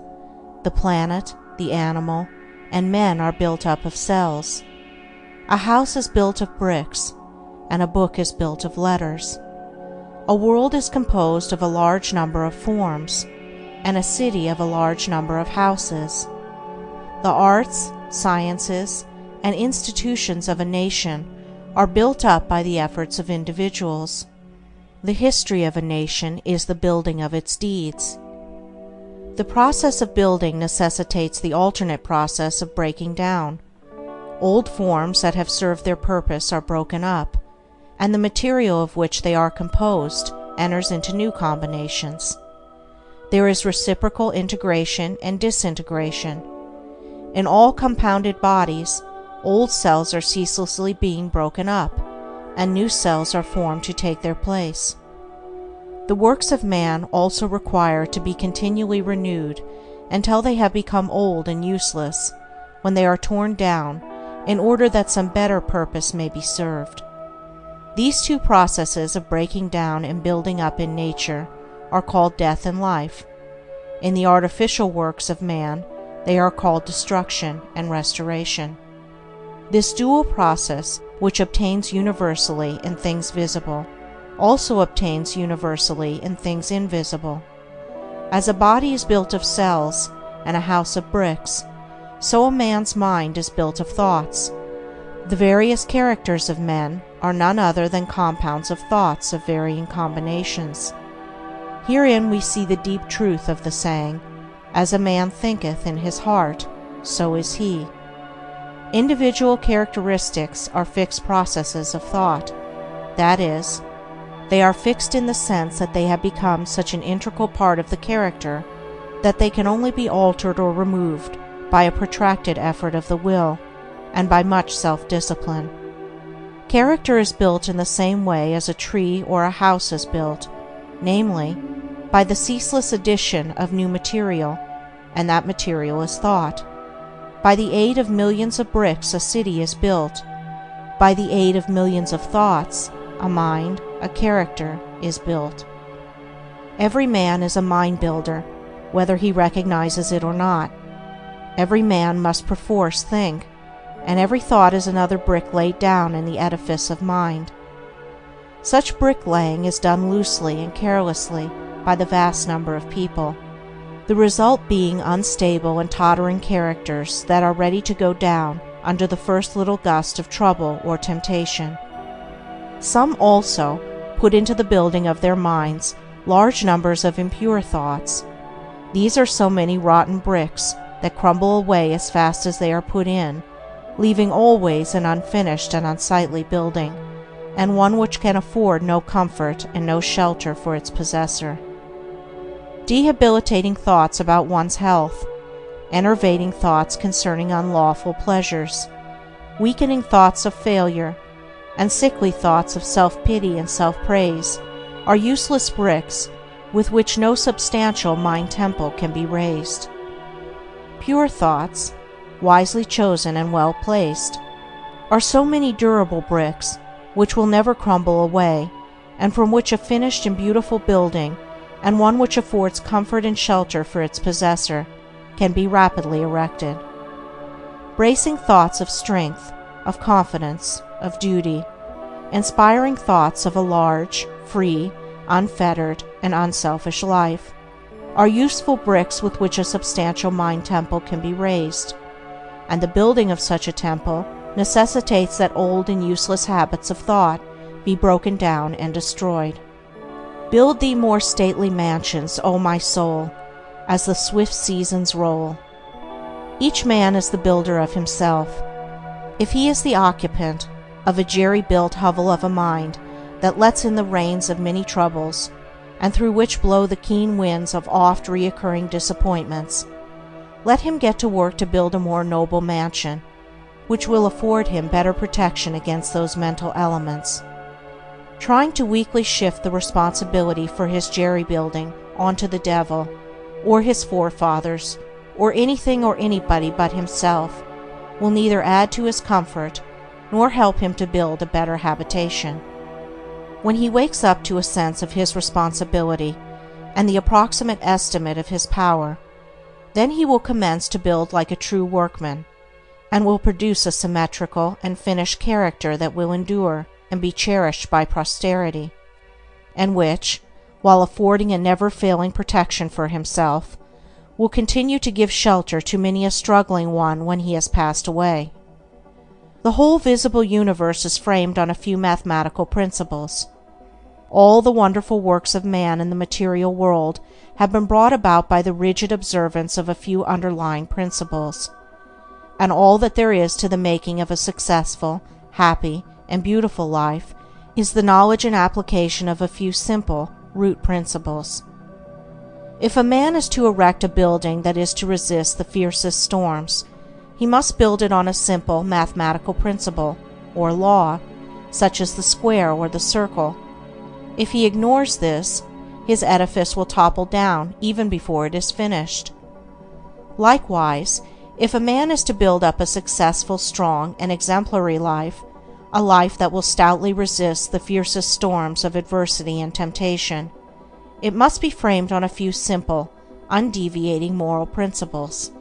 The planet, the animal, and men are built up of cells. A house is built of bricks, and a book is built of letters. A world is composed of a large number of forms, and a city of a large number of houses. The arts, sciences, and institutions of a nation are built up by the efforts of individuals. The history of a nation is the building of its deeds. The process of building necessitates the alternate process of breaking down. Old forms that have served their purpose are broken up, and the material of which they are composed enters into new combinations. There is reciprocal integration and disintegration. In all compounded bodies, old cells are ceaselessly being broken up, and new cells are formed to take their place. The works of man also require to be continually renewed until they have become old and useless, when they are torn down, in order that some better purpose may be served. These two processes of breaking down and building up in nature are called death and life. In the artificial works of man, they are called destruction and restoration. This dual process, which obtains universally in things visible, also obtains universally in things invisible. As a body is built of cells and a house of bricks, so a man's mind is built of thoughts. The various characters of men are none other than compounds of thoughts of varying combinations. Herein we see the deep truth of the saying, "As a man thinketh in his heart, so is he." Individual characteristics are fixed processes of thought. That is, they are fixed in the sense that they have become such an integral part of the character that they can only be altered or removed by a protracted effort of the will and by much self-discipline. Character is built in the same way as a tree or a house is built, namely, by the ceaseless addition of new material, and that material is thought. By the aid of millions of bricks a city is built. By the aid of millions of thoughts, a mind, a character, is built. Every man is a mind builder, whether he recognizes it or not. Every man must perforce think, and every thought is another brick laid down in the edifice of mind. Such bricklaying is done loosely and carelessly by the vast number of people, the result being unstable and tottering characters that are ready to go down under the first little gust of trouble or temptation. Some also put into the building of their minds large numbers of impure thoughts. These are so many rotten bricks that crumble away as fast as they are put in, leaving always an unfinished and unsightly building, and one which can afford no comfort and no shelter for its possessor. Debilitating thoughts about one's health, enervating thoughts concerning unlawful pleasures, weakening thoughts of failure, and sickly thoughts of self-pity and self-praise are useless bricks with which no substantial mind temple can be raised. Pure thoughts, wisely chosen and well placed, are so many durable bricks which will never crumble away, and from which a finished and beautiful building, and one which affords comfort and shelter for its possessor, can be rapidly erected. Bracing thoughts of strength, of confidence, of duty, inspiring thoughts of a large, free, unfettered, and unselfish life, are useful bricks with which a substantial mind temple can be raised, and the building of such a temple necessitates that old and useless habits of thought be broken down and destroyed. Build thee more stately mansions, O my soul, as the swift seasons roll. Each man is the builder of himself. If he is the occupant of a jerry-built hovel of a mind that lets in the rains of many troubles, and through which blow the keen winds of oft-reoccurring disappointments, let him get to work to build a more noble mansion, which will afford him better protection against those mental elements. Trying to weakly shift the responsibility for his jerry-building onto the devil, or his forefathers, or anything or anybody but himself, will neither add to his comfort nor help him to build a better habitation. When he wakes up to a sense of his responsibility and the approximate estimate of his power, then he will commence to build like a true workman, and will produce a symmetrical and finished character that will endure and be cherished by posterity, and which, while affording a never-failing protection for himself, will continue to give shelter to many a struggling one when he has passed away. The whole visible universe is framed on a few mathematical principles. All the wonderful works of man in the material world have been brought about by the rigid observance of a few underlying principles, and all that there is to the making of a successful, happy, and beautiful life is the knowledge and application of a few simple root principles. If a man is to erect a building that is to resist the fiercest storms, he must build it on a simple mathematical principle, or law, such as the square or the circle. If he ignores this, his edifice will topple down even before it is finished. Likewise, if a man is to build up a successful, strong, and exemplary life, a life that will stoutly resist the fiercest storms of adversity and temptation, it must be framed on a few simple, undeviating moral principles.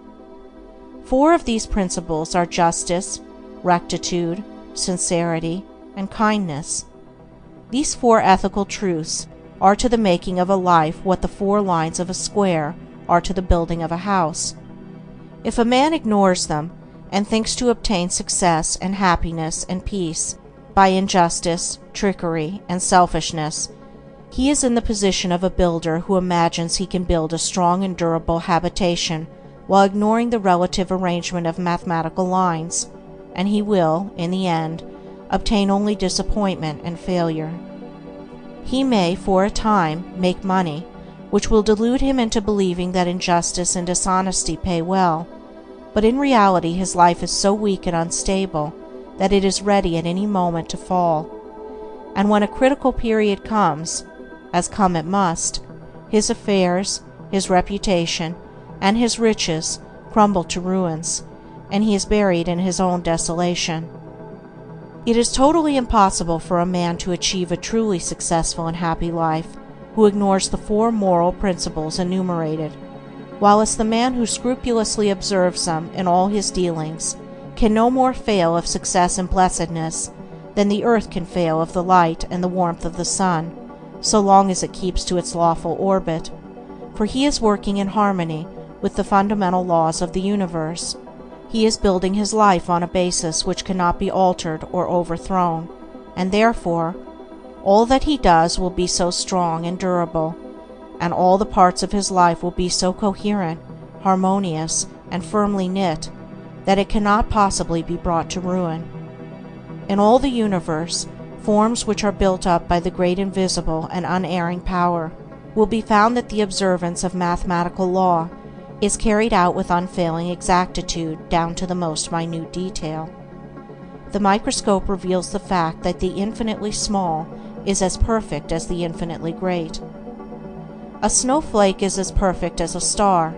4 of these principles are justice, rectitude, sincerity, and kindness. These 4 ethical truths are to the making of a life what the 4 lines of a square are to the building of a house. If a man ignores them, and thinks to obtain success and happiness and peace by injustice, trickery, and selfishness, he is in the position of a builder who imagines he can build a strong and durable habitation while ignoring the relative arrangement of mathematical lines, and he will, in the end, obtain only disappointment and failure. He may, for a time, make money, which will delude him into believing that injustice and dishonesty pay well, but in reality his life is so weak and unstable that it is ready at any moment to fall, and when a critical period comes, as come it must, his affairs, his reputation, and his riches crumble to ruins, and he is buried in his own desolation. It is totally impossible for a man to achieve a truly successful and happy life who ignores the 4 moral principles enumerated, whilst the man who scrupulously observes them in all his dealings can no more fail of success and blessedness than the earth can fail of the light and the warmth of the sun, so long as it keeps to its lawful orbit, for he is working in harmony with the fundamental laws of the universe. He is building his life on a basis which cannot be altered or overthrown, and therefore all that he does will be so strong and durable, and all the parts of his life will be so coherent, harmonious, and firmly knit, that it cannot possibly be brought to ruin. In all the universe, forms which are built up by the great invisible and unerring power will be found that the observance of mathematical law is carried out with unfailing exactitude down to the most minute detail. The microscope reveals the fact that the infinitely small is as perfect as the infinitely great. A snowflake is as perfect as a star.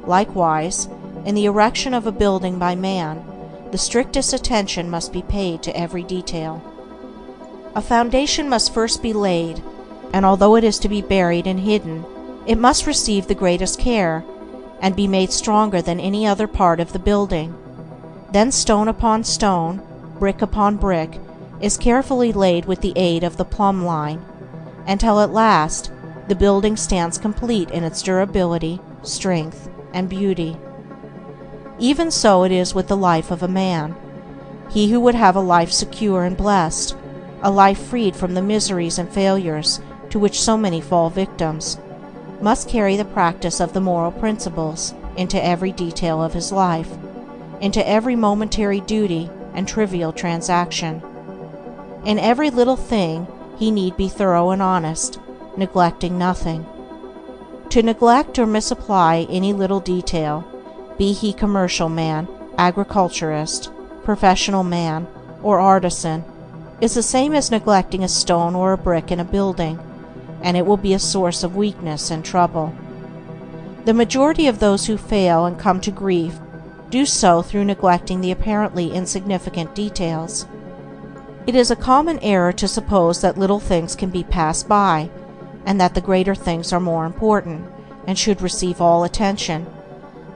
Likewise, in the erection of a building by man, the strictest attention must be paid to every detail. A foundation must first be laid, and although it is to be buried and hidden, it must receive the greatest care, and be made stronger than any other part of the building. Then stone upon stone, brick upon brick, is carefully laid with the aid of the plumb line, until at last the building stands complete in its durability, strength, and beauty. Even so it is with the life of a man. He who would have a life secure and blessed, a life freed from the miseries and failures to which so many fall victims, must carry the practice of the moral principles into every detail of his life, into every momentary duty and trivial transaction. In every little thing he need be thorough and honest, neglecting nothing. To neglect or misapply any little detail, be he commercial man, agriculturist, professional man, or artisan, is the same as neglecting a stone or a brick in a building, and it will be a source of weakness and trouble. The majority of those who fail and come to grief do so through neglecting the apparently insignificant details, It is a common error to suppose that little things can be passed by, and that the greater things are more important, and should receive all attention.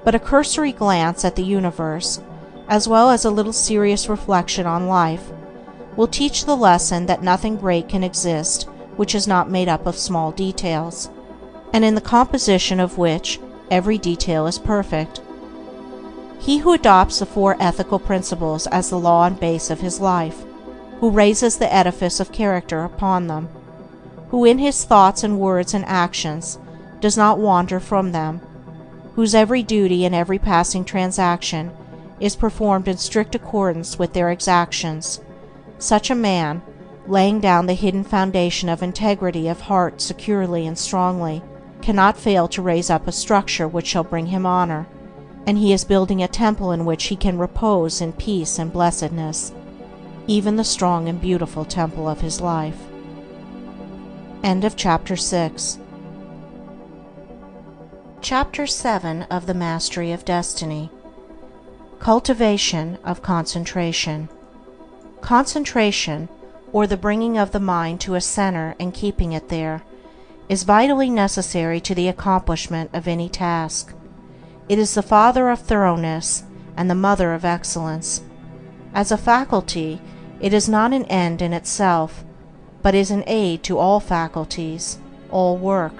But a cursory glance at the universe, as well as a little serious reflection on life, will teach the lesson that nothing great can exist which is not made up of small details, and in the composition of which every detail is perfect. He who adopts the four ethical principles as the law and base of his life, who raises the edifice of character upon them, who in his thoughts and words and actions does not wander from them, whose every duty and every passing transaction is performed in strict accordance with their exactions, such a man, laying down the hidden foundation of integrity of heart securely and strongly, cannot fail to raise up a structure which shall bring him honor, and he is building a temple in which he can repose in peace and blessedness, even the strong and beautiful temple of his life. End of Chapter 6. Chapter 7 of the Mastery of Destiny. Cultivation of Concentration. Concentration, or the bringing of the mind to a center and keeping it there, is vitally necessary to the accomplishment of any task. It is the father of thoroughness and the mother of excellence. As a faculty, it is not an end in itself, but is an aid to all faculties, all work.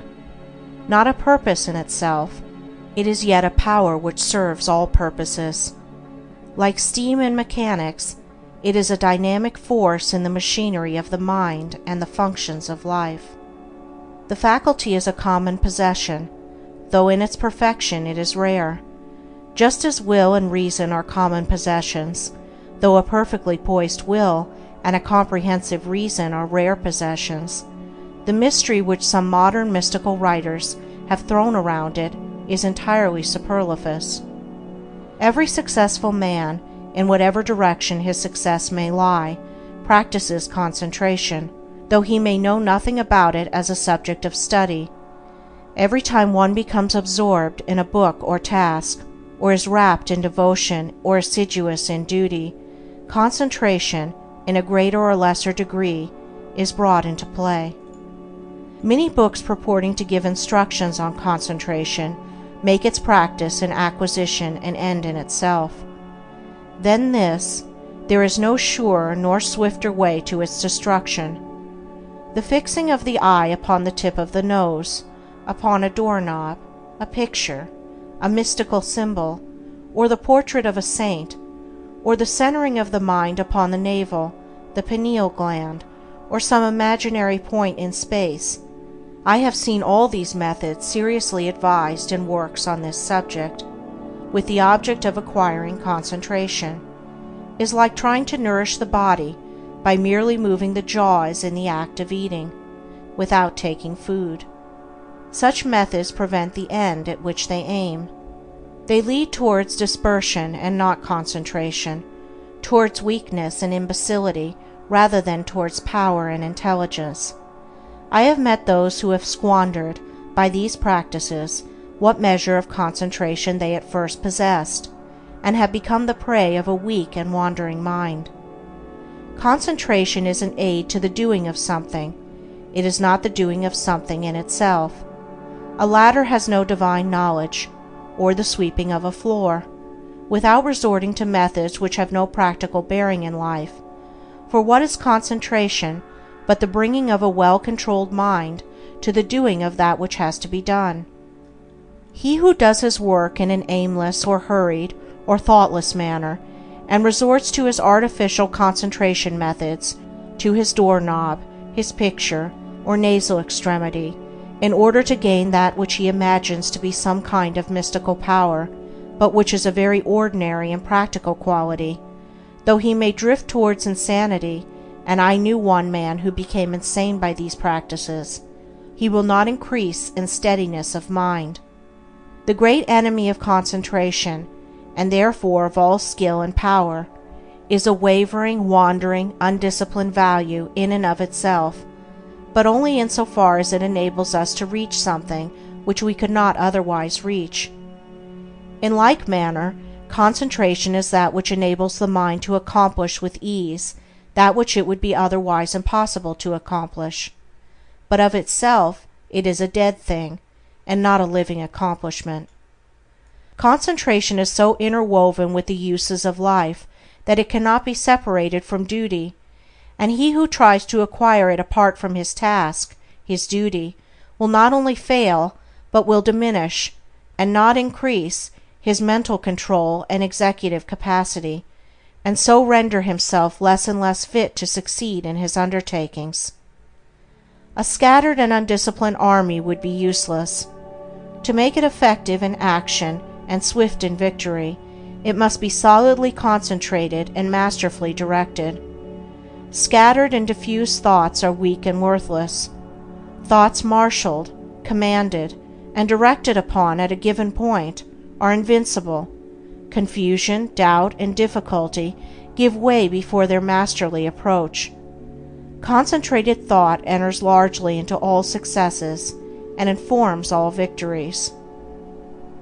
Not a purpose in itself, it is yet a power which serves all purposes. Like steam in mechanics, it is a dynamic force in the machinery of the mind and the functions of life. The faculty is a common possession, though in its perfection it is rare. Just as will and reason are common possessions, though a perfectly poised will and a comprehensive reason are rare possessions, the mystery which some modern mystical writers have thrown around it is entirely superfluous. Every successful man, in whatever direction his success may lie, practices concentration, though he may know nothing about it as a subject of study. Every time one becomes absorbed in a book or task, or is rapt in devotion or assiduous in duty, concentration, in a greater or lesser degree, is brought into play. Many books purporting to give instructions on concentration make its practice and acquisition an end in itself. Then this, there is no surer nor swifter way to its destruction. The fixing of the eye upon the tip of the nose, upon a doorknob, a picture, a mystical symbol, or the portrait of a saint, or the centering of the mind upon the navel, the pineal gland, or some imaginary point in space. I have seen all these methods seriously advised in works on this subject, with the object of acquiring concentration, is like trying to nourish the body by merely moving the jaws in the act of eating, without taking food. Such methods prevent the end at which they aim. They lead towards dispersion and not concentration, towards weakness and imbecility rather than towards power and intelligence. I have met those who have squandered, by these practices, what measure of concentration they at first possessed, and have become the prey of a weak and wandering mind. Concentration is an aid to the doing of something. It is not the doing of something in itself. A ladder has no divine knowledge, or the sweeping of a floor, without resorting to methods which have no practical bearing in life. For what is concentration but the bringing of a well-controlled mind to the doing of that which has to be done? He who does his work in an aimless or hurried or thoughtless manner, and resorts to his artificial concentration methods, to his doorknob, his picture, or nasal extremity, in order to gain that which he imagines to be some kind of mystical power, but which is a very ordinary and practical quality, though he may drift towards insanity, and I knew one man who became insane by these practices, he will not increase in steadiness of mind. The great enemy of concentration, and therefore of all skill and power, is a wavering, wandering, undisciplined value in and of itself, but only in so far as it enables us to reach something which we could not otherwise reach. In like manner, concentration is that which enables the mind to accomplish with ease that which it would be otherwise impossible to accomplish. But of itself it is a dead thing, and not a living accomplishment. Concentration is so interwoven with the uses of life that it cannot be separated from duty, and he who tries to acquire it apart from his task, his duty, will not only fail, but will diminish, and not increase, his mental control and executive capacity, and so render himself less and less fit to succeed in his undertakings. A scattered and undisciplined army would be useless. To make it effective in action and swift in victory, it must be solidly concentrated and masterfully directed. Scattered and diffuse thoughts are weak and worthless. Thoughts marshaled, commanded, and directed upon at a given point are invincible. Confusion, doubt, and difficulty give way before their masterly approach. Concentrated thought enters largely into all successes and informs all victories.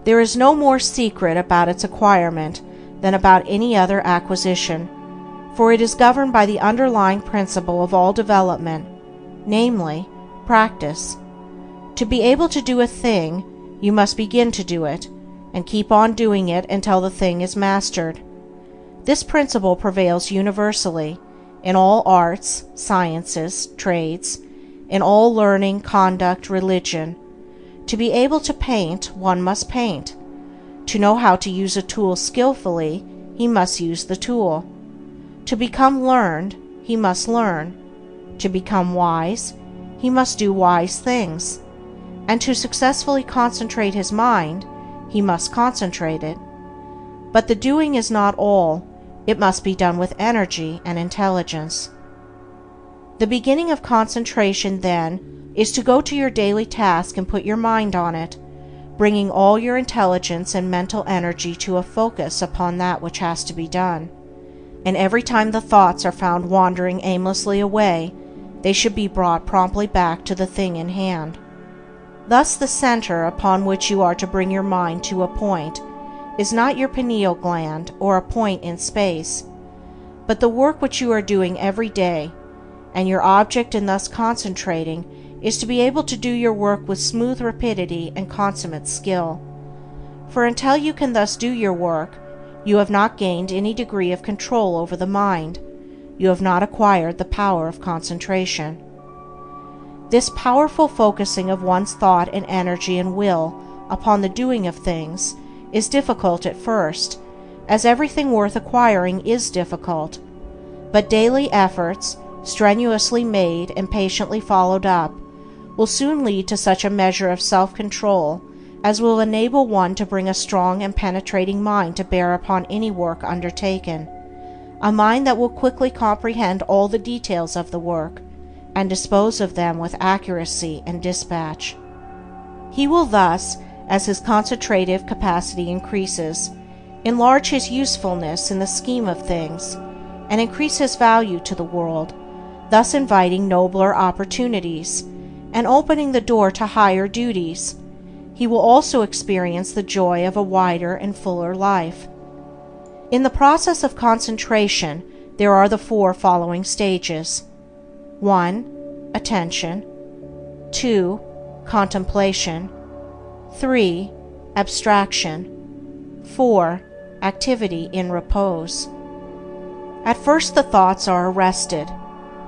There is no more secret about its acquirement than about any other acquisition, for it is governed by the underlying principle of all development, namely, practice. To be able to do a thing, you must begin to do it, and keep on doing it until the thing is mastered. This principle prevails universally, in all arts, sciences, trades, in all learning, conduct, religion. To be able to paint, one must paint. To know how to use a tool skillfully, he must use the tool. To become learned, he must learn. To become wise, he must do wise things. And to successfully concentrate his mind, he must concentrate it. But the doing is not all. It must be done with energy and intelligence. The beginning of concentration, then, is to go to your daily task and put your mind on it, bringing all your intelligence and mental energy to a focus upon that which has to be done. And every time the thoughts are found wandering aimlessly away, they should be brought promptly back to the thing in hand. Thus the center upon which you are to bring your mind to a point is not your pineal gland or a point in space, but the work which you are doing every day, and your object in thus concentrating is to be able to do your work with smooth rapidity and consummate skill. For until you can thus do your work, you have not gained any degree of control over the mind, you have not acquired the power of concentration. This powerful focusing of one's thought and energy and will upon the doing of things is difficult at first, as everything worth acquiring is difficult, but daily efforts, strenuously made and patiently followed up, will soon lead to such a measure of self-control as will enable one to bring a strong and penetrating mind to bear upon any work undertaken, a mind that will quickly comprehend all the details of the work, and dispose of them with accuracy and dispatch. He will thus, as his concentrative capacity increases, enlarge his usefulness in the scheme of things, and increase his value to the world, thus inviting nobler opportunities, and opening the door to higher duties. He will also experience the joy of a wider and fuller life. In the process of concentration, there are the four following stages. 1. Attention. 2. Contemplation. 3. Abstraction. 4. Activity in repose. At first the thoughts are arrested,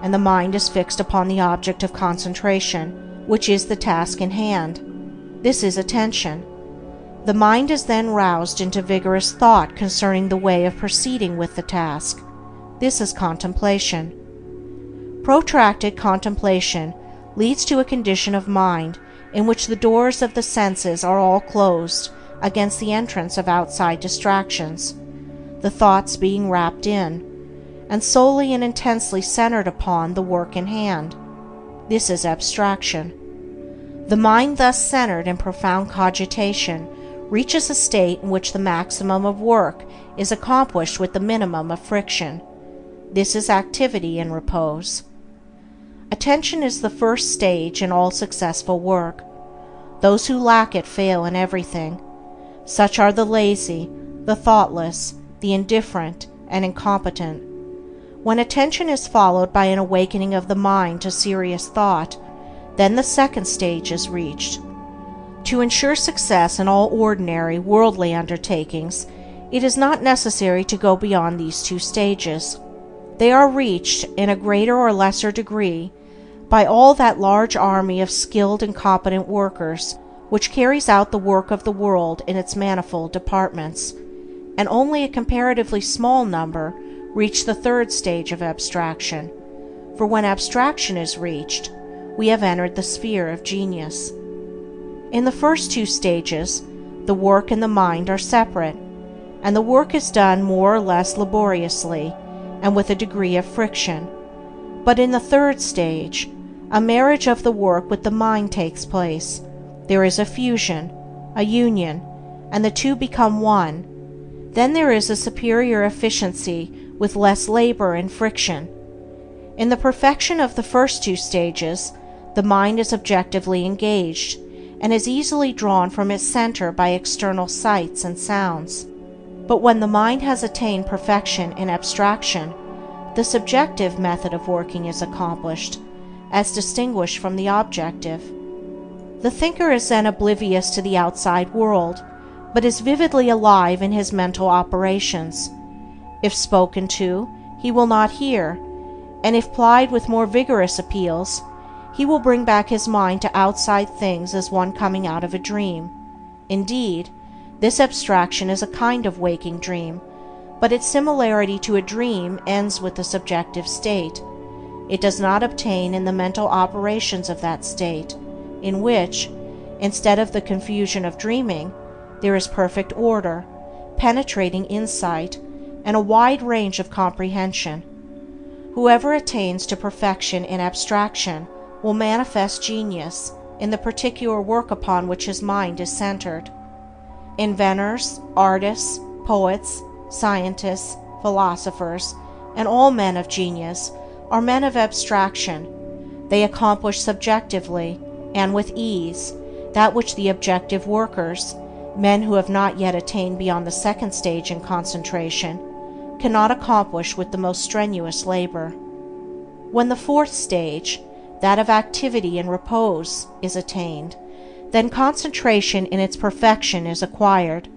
and the mind is fixed upon the object of concentration, which is the task in hand. This is attention. The mind is then roused into vigorous thought concerning the way of proceeding with the task. This is contemplation. Protracted contemplation leads to a condition of mind in which the doors of the senses are all closed against the entrance of outside distractions, the thoughts being wrapped in, and solely and intensely centered upon the work in hand. This is abstraction. The mind thus centered in profound cogitation reaches a state in which the maximum of work is accomplished with the minimum of friction. This is activity in repose. Attention is the first stage in all successful work. Those who lack it fail in everything. Such are the lazy, the thoughtless, the indifferent, and incompetent. When attention is followed by an awakening of the mind to serious thought, then the second stage is reached. To ensure success in all ordinary, worldly undertakings, it is not necessary to go beyond these two stages. They are reached, in a greater or lesser degree, by all that large army of skilled and competent workers which carries out the work of the world in its manifold departments, and only a comparatively small number reach the third stage of abstraction, for when abstraction is reached, we have entered the sphere of genius. In the first two stages, the work and the mind are separate, and the work is done more or less laboriously and with a degree of friction. But in the third stage, a marriage of the work with the mind takes place. There is a fusion, a union, and the two become one. Then there is a superior efficiency with less labor and friction. In the perfection of the first two stages, the mind is objectively engaged, and is easily drawn from its center by external sights and sounds. But when the mind has attained perfection in abstraction, the subjective method of working is accomplished, as distinguished from the objective. The thinker is then oblivious to the outside world, but is vividly alive in his mental operations. If spoken to, he will not hear, and if plied with more vigorous appeals, he will bring back his mind to outside things as one coming out of a dream. Indeed, this abstraction is a kind of waking dream, but its similarity to a dream ends with the subjective state. It does not obtain in the mental operations of that state, in which, instead of the confusion of dreaming, there is perfect order, penetrating insight, and a wide range of comprehension. Whoever attains to perfection in abstraction will manifest genius in the particular work upon which his mind is centered. Inventors, artists, poets, scientists, philosophers, and all men of genius are men of abstraction. They accomplish subjectively, and with ease, that which the objective workers, men who have not yet attained beyond the second stage in concentration, cannot accomplish with the most strenuous labor. When the fourth stage, that of activity and repose, is attained, then concentration in its perfection is acquired.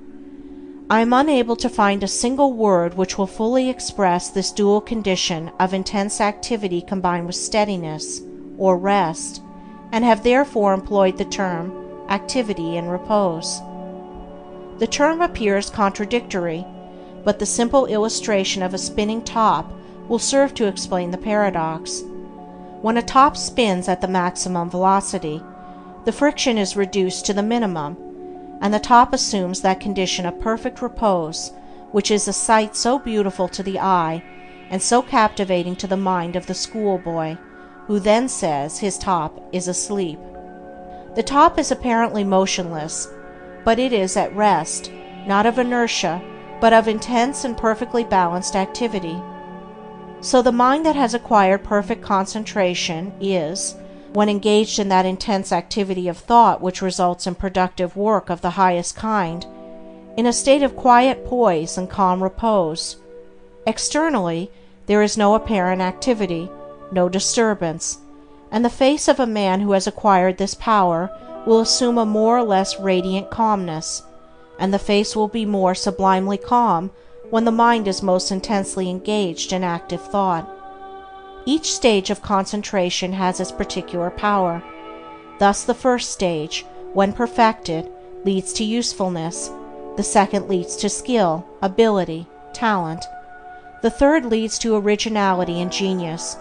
I am unable to find a single word which will fully express this dual condition of intense activity combined with steadiness, or rest, and have therefore employed the term activity and repose. The term appears contradictory, but the simple illustration of a spinning top will serve to explain the paradox. When a top spins at the maximum velocity, the friction is reduced to the minimum, and the top assumes that condition of perfect repose which is a sight so beautiful to the eye and so captivating to the mind of the schoolboy, who then says his top is asleep. The top is apparently motionless, but it is at rest, not of inertia, but of intense and perfectly balanced activity. So the mind that has acquired perfect concentration is, when engaged in that intense activity of thought which results in productive work of the highest kind, in a state of quiet poise and calm repose. Externally, there is no apparent activity, no disturbance, and the face of a man who has acquired this power will assume a more or less radiant calmness, and the face will be more sublimely calm when the mind is most intensely engaged in active thought. Each stage of concentration has its particular power. Thus the first stage, when perfected, leads to usefulness, the second leads to skill, ability, talent, the third leads to originality and genius,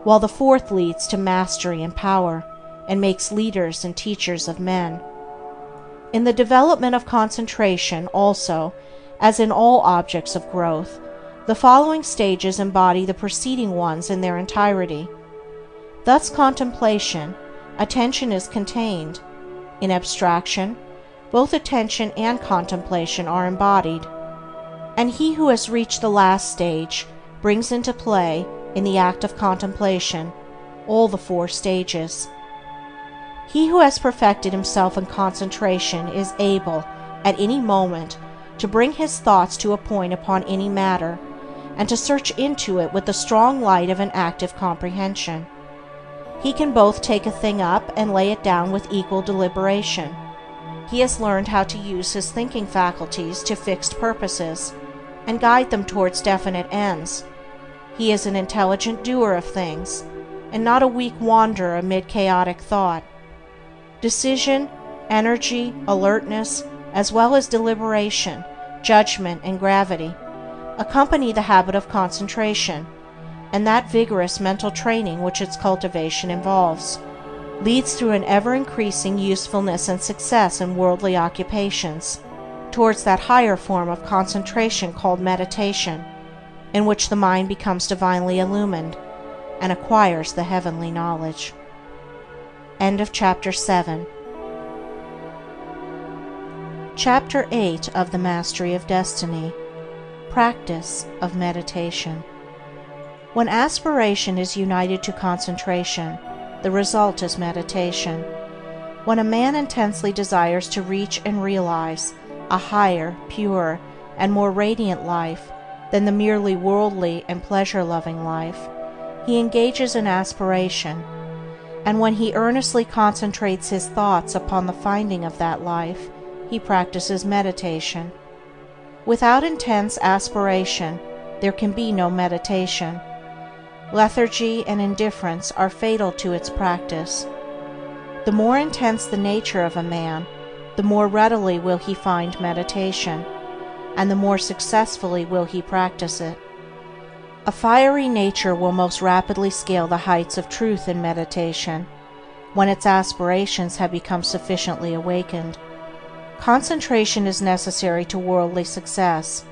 while the fourth leads to mastery and power, and makes leaders and teachers of men. In the development of concentration, also, as in all objects of growth, the following stages embody the preceding ones in their entirety. Thus contemplation, attention is contained. In abstraction, both attention and contemplation are embodied. And he who has reached the last stage brings into play, in the act of contemplation, all the four stages. He who has perfected himself in concentration is able, at any moment, to bring his thoughts to a point upon any matter, and to search into it with the strong light of an active comprehension. He can both take a thing up and lay it down with equal deliberation. He has learned how to use his thinking faculties to fixed purposes and guide them towards definite ends. He is an intelligent doer of things, and not a weak wanderer amid chaotic thought. Decision, energy, alertness, as well as deliberation, judgment, and gravity accompany the habit of concentration, and that vigorous mental training which its cultivation involves leads through an ever-increasing usefulness and success in worldly occupations towards that higher form of concentration called meditation, in which the mind becomes divinely illumined and acquires the heavenly knowledge. End of Chapter 7. Chapter 8 of the Mastery of Destiny. Practice of Meditation. When aspiration is united to concentration, the result is meditation. When a man intensely desires to reach and realize a higher, purer, and more radiant life than the merely worldly and pleasure-loving life, he engages in aspiration, and when he earnestly concentrates his thoughts upon the finding of that life, he practices meditation. Without intense aspiration, there can be no meditation. Lethargy and indifference are fatal to its practice. The more intense the nature of a man, the more readily will he find meditation, and the more successfully will he practice it. A fiery nature will most rapidly scale the heights of truth in meditation, when its aspirations have become sufficiently awakened. Concentration is necessary to worldly success.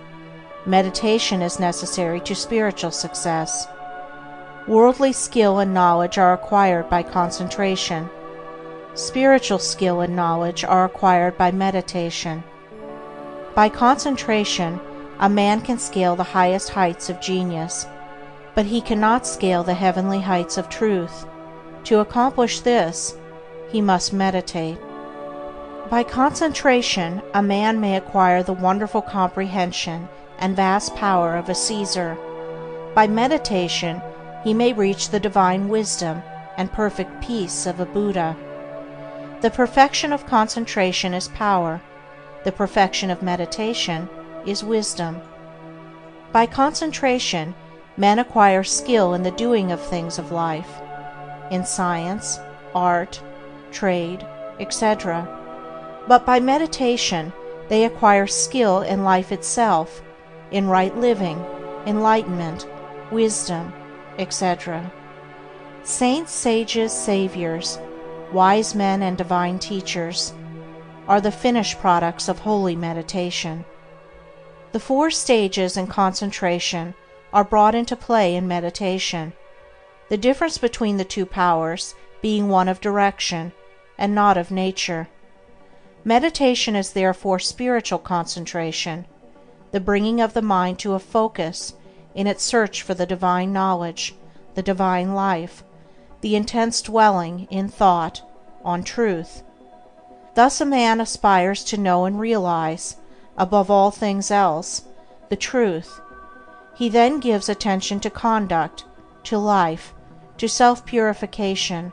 Meditation is necessary to spiritual success. Worldly skill and knowledge are acquired by concentration. Spiritual skill and knowledge are acquired by meditation. By concentration, a man can scale the highest heights of genius, but he cannot scale the heavenly heights of truth. To accomplish this, he must meditate. By concentration, a man may acquire the wonderful comprehension and vast power of a Caesar. By meditation, he may reach the divine wisdom and perfect peace of a Buddha. The perfection of concentration is power. The perfection of meditation is wisdom. By concentration, men acquire skill in the doing of things of life, in science, art, trade, etc. But by meditation, they acquire skill in life itself, in right living, enlightenment, wisdom, etc. Saints, sages, saviors, wise men, and divine teachers are the finished products of holy meditation. The 4 stages in concentration are brought into play in meditation, the difference between the 2 powers being one of direction and not of nature. Meditation is therefore spiritual concentration, the bringing of the mind to a focus in its search for the divine knowledge, the divine life, the intense dwelling, in thought, on truth. Thus a man aspires to know and realize, above all things else, the truth. He then gives attention to conduct, to life, to self-purification.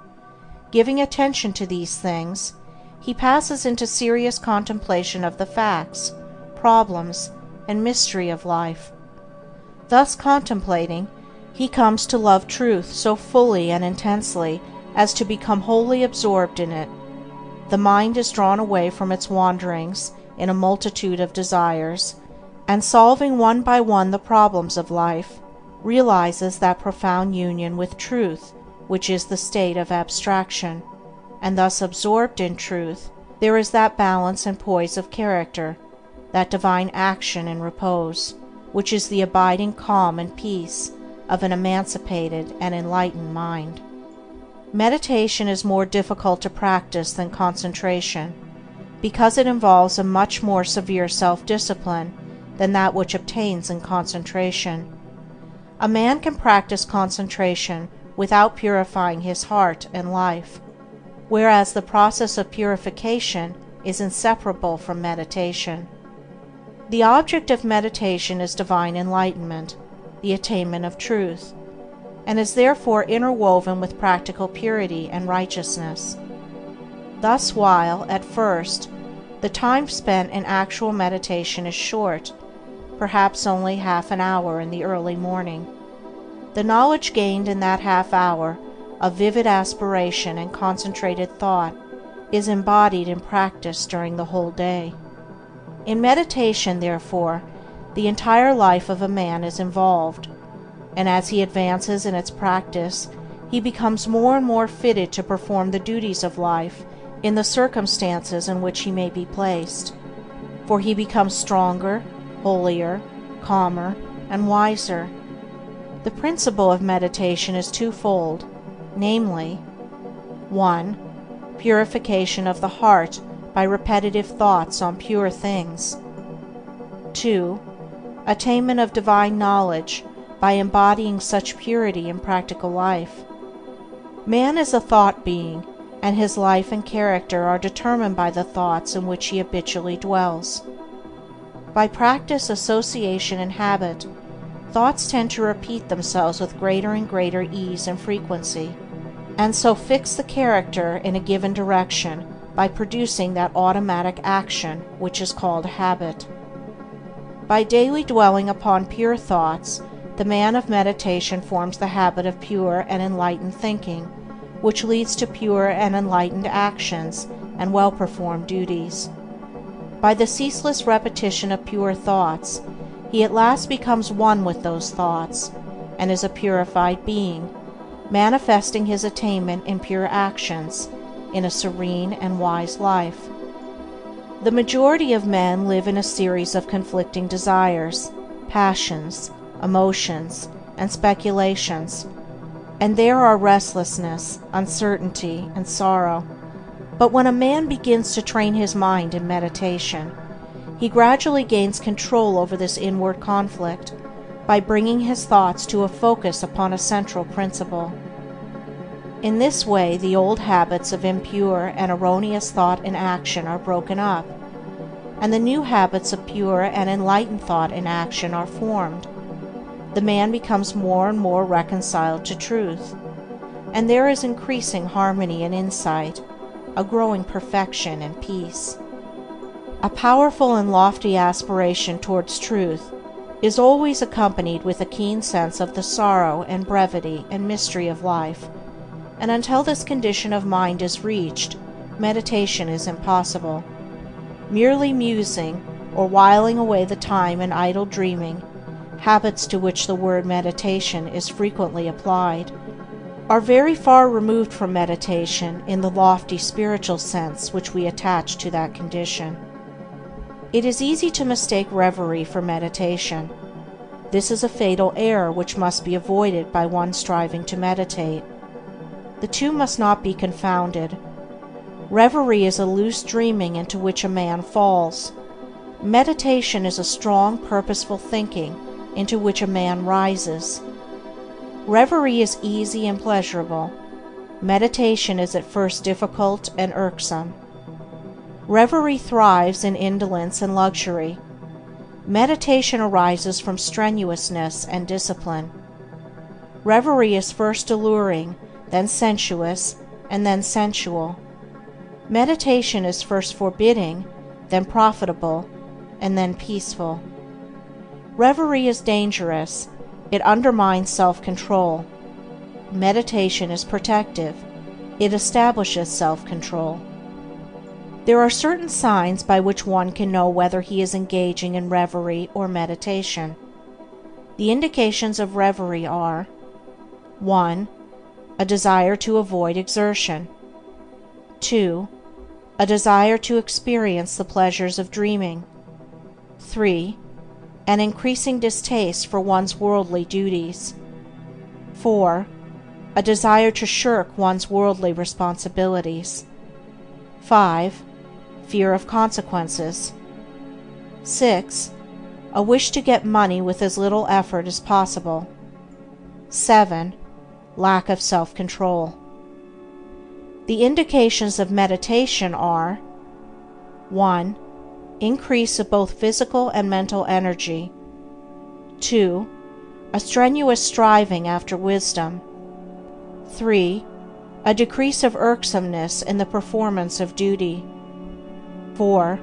Giving attention to these things, he passes into serious contemplation of the facts, problems, and mystery of life. Thus contemplating, he comes to love truth so fully and intensely as to become wholly absorbed in it. The mind is drawn away from its wanderings in a multitude of desires, and solving one by one the problems of life, realizes that profound union with truth which is the state of abstraction, and thus absorbed in truth, there is that balance and poise of character, that divine action and repose, which is the abiding calm and peace of an emancipated and enlightened mind. Meditation is more difficult to practice than concentration, because it involves a much more severe self-discipline than that which obtains in concentration. A man can practice concentration without purifying his heart and life, whereas the process of purification is inseparable from meditation. The object of meditation is divine enlightenment. the attainment of truth, and is therefore interwoven with practical purity and righteousness. Thus, while, at first, the time spent in actual meditation is short, perhaps only half an hour in the early morning, the knowledge gained in that half hour of vivid aspiration and concentrated thought is embodied in practice during the whole day. In meditation, therefore, the entire life of a man is involved, and as he advances in its practice, he becomes more and more fitted to perform the duties of life in the circumstances in which he may be placed, for he becomes stronger, holier, calmer, and wiser. The principle of meditation is twofold, namely, 1. Purification of the heart by repetitive thoughts on pure things. 2. Attainment of divine knowledge by embodying such purity in practical life. Man is a thought being, and his life and character are determined by the thoughts in which he habitually dwells. By practice, association, and habit, thoughts tend to repeat themselves with greater and greater ease and frequency, and so fix the character in a given direction by producing that automatic action which is called habit. By daily dwelling upon pure thoughts, the man of meditation forms the habit of pure and enlightened thinking, which leads to pure and enlightened actions and well-performed duties. By the ceaseless repetition of pure thoughts, he at last becomes one with those thoughts, and is a purified being, manifesting his attainment in pure actions, in a serene and wise life. The majority of men live in a series of conflicting desires, passions, emotions, and speculations, and there are restlessness, uncertainty, and sorrow. But when a man begins to train his mind in meditation, he gradually gains control over this inward conflict by bringing his thoughts to a focus upon a central principle. In this way, the old habits of impure and erroneous thought and action are broken up, and the new habits of pure and enlightened thought and action are formed. The man becomes more and more reconciled to truth, and there is increasing harmony and insight, a growing perfection and peace. A powerful and lofty aspiration towards truth is always accompanied with a keen sense of the sorrow and brevity and mystery of life, and until this condition of mind is reached, meditation is impossible. Merely musing, or whiling away the time in idle dreaming, habits to which the word meditation is frequently applied, are very far removed from meditation in the lofty spiritual sense which we attach to that condition. It is easy to mistake reverie for meditation. This is a fatal error which must be avoided by one striving to meditate. The two must not be confounded. Reverie is a loose dreaming into which a man falls. Meditation is a strong, purposeful thinking into which a man rises. Reverie is easy and pleasurable. Meditation is at first difficult and irksome. Reverie thrives in indolence and luxury. Meditation arises from strenuousness and discipline. Reverie is first alluring, then sensuous, and then sensual. Meditation is first forbidding, then profitable, and then peaceful. Reverie is dangerous. It undermines self-control. Meditation is protective. It establishes self-control. There are certain signs by which one can know whether he is engaging in reverie or meditation. The indications of reverie are: 1. A desire to avoid exertion. 2. A desire to experience the pleasures of dreaming. 3. An increasing distaste for one's worldly duties. 4. A desire to shirk one's worldly responsibilities. 5. Fear of consequences. 6. A wish to get money with as little effort as possible. 7. Lack of self-control. The indications of meditation are: 1. Increase of both physical and mental energy. 2. a strenuous striving after wisdom. 3. A decrease of irksomeness in the performance of duty. 4.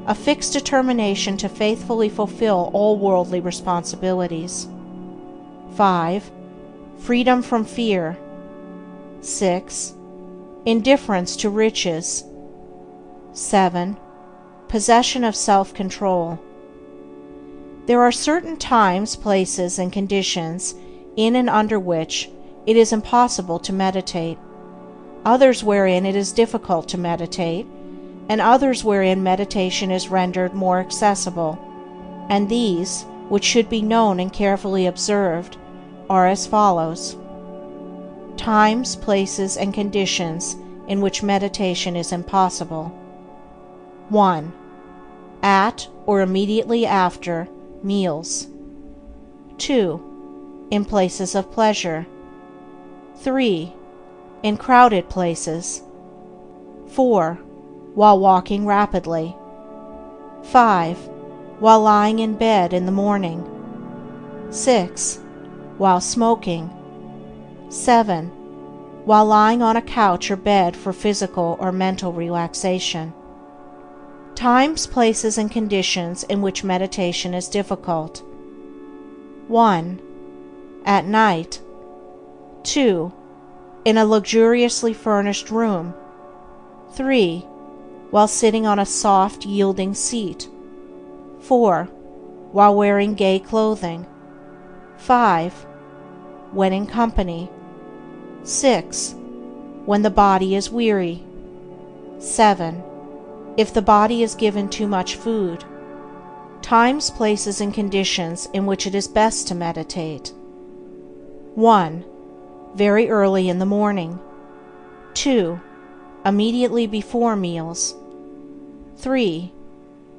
A fixed determination to faithfully fulfill all worldly responsibilities. 5. Freedom from fear. 6. Indifference to riches. 7. Possession of self-control. There are certain times, places, and conditions in and under which it is impossible to meditate, others wherein it is difficult to meditate, and others wherein meditation is rendered more accessible, and these, which should be known and carefully observed, are as follows: times, places, and conditions in which meditation is impossible. 1. At or immediately after meals. 2. In places of pleasure. 3. In crowded places. 4. While walking rapidly. 5. While lying in bed in the morning. 6. While smoking. 7. While lying on a couch or bed for physical or mental relaxation. Times, places, and conditions in which meditation is difficult. 1. At night. 2. In a luxuriously furnished room. 3. While sitting on a soft, yielding seat. 4. While wearing gay clothing. 5. When in company. 6. When the body is weary. 7. If the body is given too much food. Times, places, and conditions in which it is best to meditate. 1. Very early in the morning. 2. Immediately before meals. 3.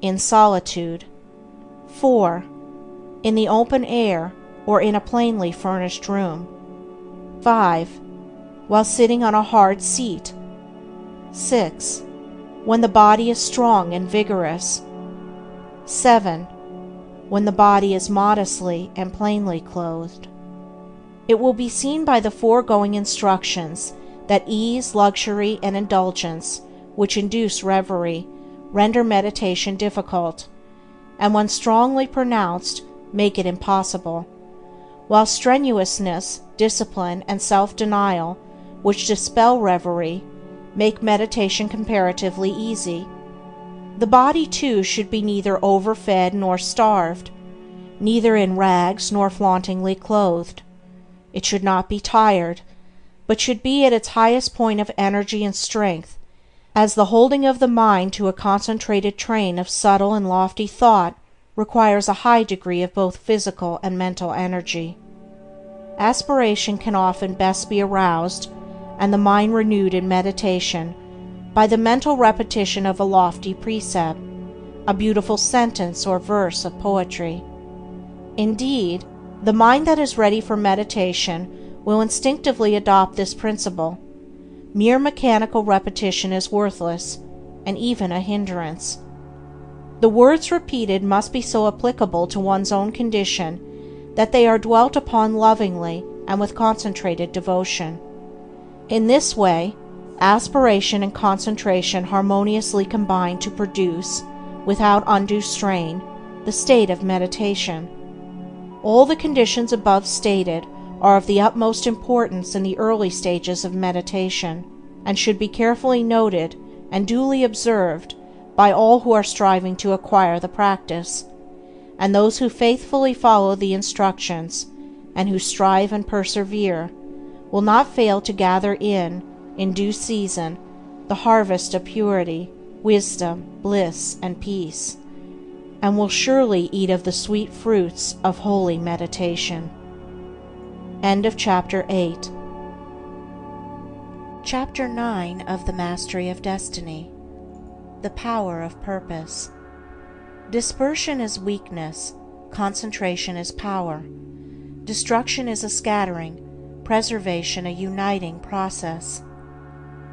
In solitude. 4. In the open air or in a plainly furnished room. 5. While sitting on a hard seat. 6. When the body is strong and vigorous. 7. When the body is modestly and plainly clothed. It will be seen by the foregoing instructions that ease, luxury, and indulgence, which induce reverie, render meditation difficult, and when strongly pronounced, make it impossible, while strenuousness, discipline, and self-denial, which dispel reverie, make meditation comparatively easy. The body, too, should be neither overfed nor starved, neither in rags nor flauntingly clothed. It should not be tired, but should be at its highest point of energy and strength, as the holding of the mind to a concentrated train of subtle and lofty thought requires a high degree of both physical and mental energy. Aspiration can often best be aroused, and the mind renewed in meditation, by the mental repetition of a lofty precept, a beautiful sentence or verse of poetry. Indeed, the mind that is ready for meditation will instinctively adopt this principle. Mere mechanical repetition is worthless, and even a hindrance. The words repeated must be so applicable to one's own condition that they are dwelt upon lovingly and with concentrated devotion. In this way, aspiration and concentration harmoniously combine to produce, without undue strain, the state of meditation. All the conditions above stated are of the utmost importance in the early stages of meditation, and should be carefully noted and duly observed by all who are striving to acquire the practice, and those who faithfully follow the instructions, and who strive and persevere, will not fail to gather in due season, the harvest of purity, wisdom, bliss, and peace, and will surely eat of the sweet fruits of holy meditation. End of Chapter 8. Chapter 9 of The Mastery of Destiny. The Power of Purpose. Dispersion is weakness, concentration is power. Destruction is a scattering, preservation a uniting process.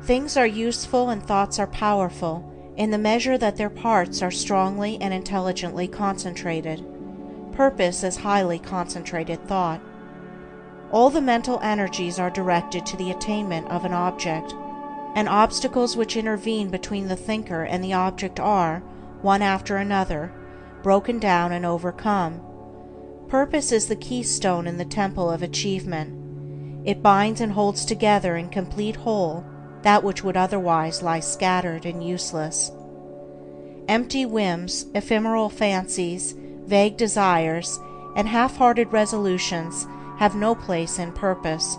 Things are useful and thoughts are powerful in the measure that their parts are strongly and intelligently concentrated. Purpose is highly concentrated thought. All the mental energies are directed to the attainment of an object, and obstacles which intervene between the thinker and the object are, one after another, broken down and overcome. Purpose is the keystone in the temple of achievement. It binds and holds together in complete whole that which would otherwise lie scattered and useless. Empty whims, ephemeral fancies, vague desires, and half-hearted resolutions have no place in purpose.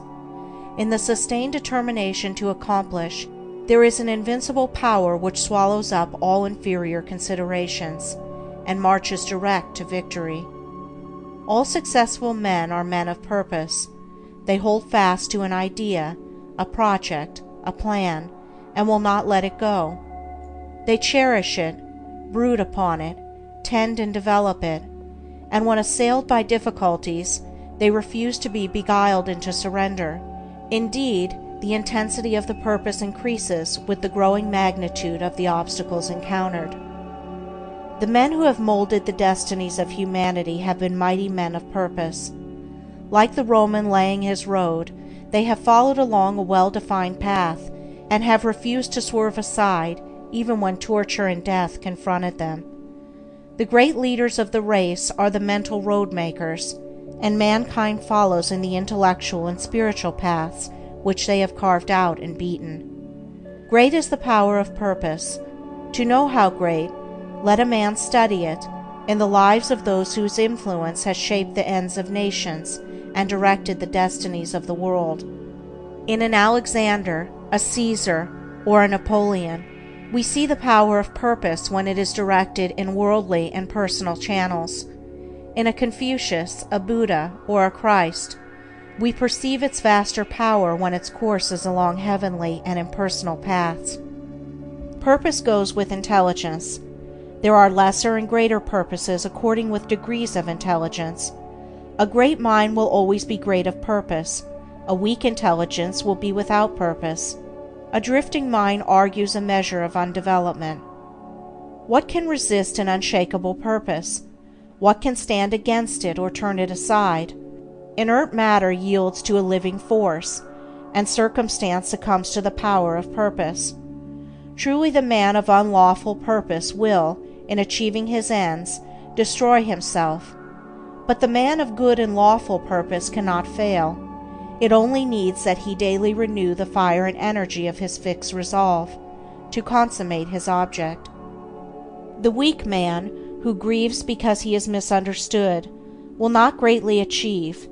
In the sustained determination to accomplish, there is an invincible power which swallows up all inferior considerations and marches direct to victory. All successful men are men of purpose. They hold fast to an idea, a project, a plan, and will not let it go. They cherish it, brood upon it, tend and develop it, and when assailed by difficulties, they refuse to be beguiled into surrender. Indeed, the intensity of the purpose increases with the growing magnitude of the obstacles encountered. The men who have molded the destinies of humanity have been mighty men of purpose. Like the Roman laying his road, they have followed along a well-defined path and have refused to swerve aside even when torture and death confronted them. The great leaders of the race are the mental road makers, and mankind follows in the intellectual and spiritual paths which they have carved out and beaten. Great is the power of purpose. To know how great, let a man study it in the lives of those whose influence has shaped the ends of nations and directed the destinies of the world. In an Alexander, a Caesar, or a Napoleon, we see the power of purpose when it is directed in worldly and personal channels. In a Confucius, a Buddha, or a Christ, we perceive its vaster power when its course is along heavenly and impersonal paths. Purpose goes with intelligence. There are lesser and greater purposes according with degrees of intelligence. A great mind will always be great of purpose. A weak intelligence will be without purpose. A drifting mind argues a measure of undevelopment. What can resist an unshakable purpose? What can stand against it or turn it aside? Inert matter yields to a living force, and circumstance succumbs to the power of purpose. Truly the man of unlawful purpose will, in achieving his ends, destroy himself. But the man of good and lawful purpose cannot fail. It only needs that he daily renew the fire and energy of his fixed resolve, to consummate his object. The weak man, who grieves because he is misunderstood, will not greatly achieve.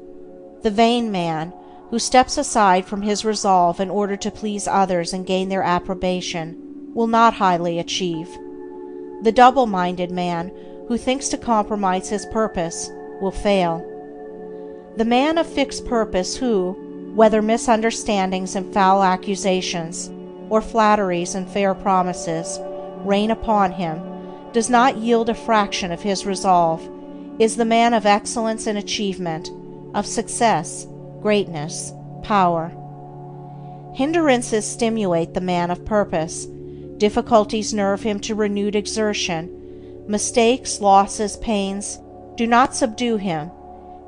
The vain man, who steps aside from his resolve in order to please others and gain their approbation, will not highly achieve. The double-minded man, who thinks to compromise his purpose, will fail. The man of fixed purpose who, whether misunderstandings and foul accusations, or flatteries and fair promises, rain upon him, does not yield a fraction of his resolve, is the man of excellence and achievement, of success, greatness, power. Hindrances stimulate the man of purpose. Difficulties nerve him to renewed exertion. Mistakes, losses, pains do not subdue him,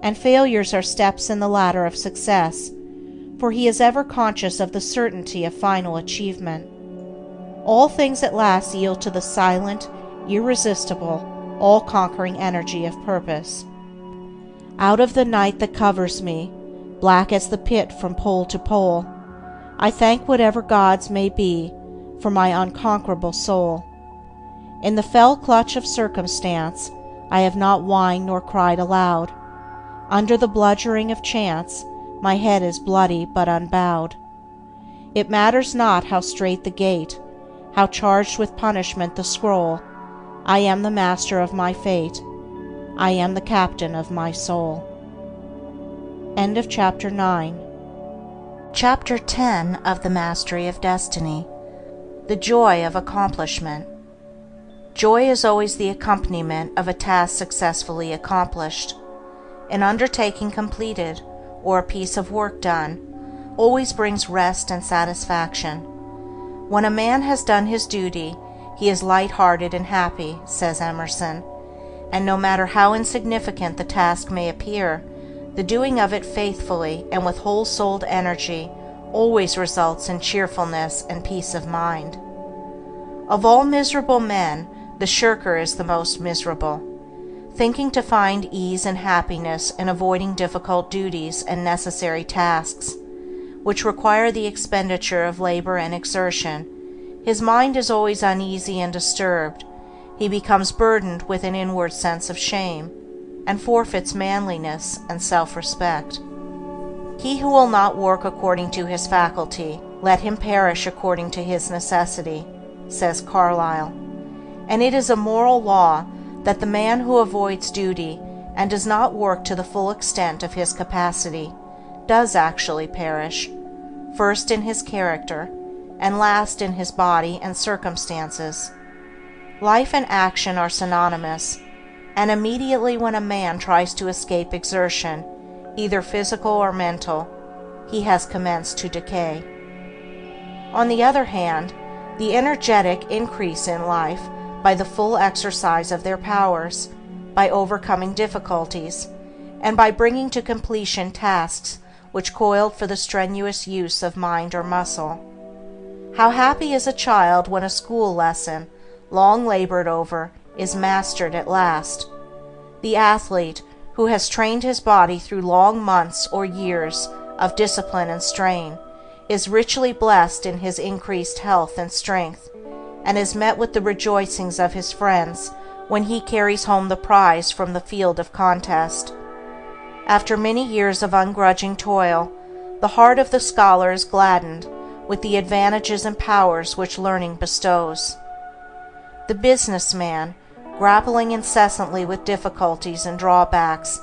and failures are steps in the ladder of success, for he is ever conscious of the certainty of final achievement. All things at last yield to the silent, irresistible, all-conquering energy of purpose. Out of the night that covers me, black as the pit from pole to pole, I thank whatever gods may be for my unconquerable soul. In the fell clutch of circumstance, I have not whined nor cried aloud. Under the bludgeoning of chance, my head is bloody but unbowed. It matters not how strait the gate, how charged with punishment the scroll. I am the master of my fate. I am the captain of my soul. End of Chapter 9. Chapter 10 of The Mastery of Destiny. The Joy of Accomplishment. Joy is always the accompaniment of a task successfully accomplished. An undertaking completed, or a piece of work done, always brings rest and satisfaction. When a man has done his duty, he is light-hearted and happy, says Emerson, and no matter how insignificant the task may appear, the doing of it faithfully and with whole-souled energy always results in cheerfulness and peace of mind. Of all miserable men, the shirker is the most miserable, thinking to find ease and happiness in avoiding difficult duties and necessary tasks, which require the expenditure of labor and exertion. His mind is always uneasy and disturbed. He becomes burdened with an inward sense of shame, and forfeits manliness and self-respect. He who will not work according to his faculty, let him perish according to his necessity, says Carlyle. And it is a moral law that the man who avoids duty and does not work to the full extent of his capacity does actually perish, first in his character, and last in his body and circumstances. Life and action are synonymous, and immediately when a man tries to escape exertion, either physical or mental, he has commenced to decay. On the other hand, the energetic increase in life by the full exercise of their powers, by overcoming difficulties, and by bringing to completion tasks which called for the strenuous use of mind or muscle. How happy is a child when a school lesson, long labored over, is mastered at last. The athlete, who has trained his body through long months or years of discipline and strain, is richly blessed in his increased health and strength, and is met with the rejoicings of his friends when he carries home the prize from the field of contest. After many years of ungrudging toil, the heart of the scholar is gladdened with the advantages and powers which learning bestows. The businessman, grappling incessantly with difficulties and drawbacks,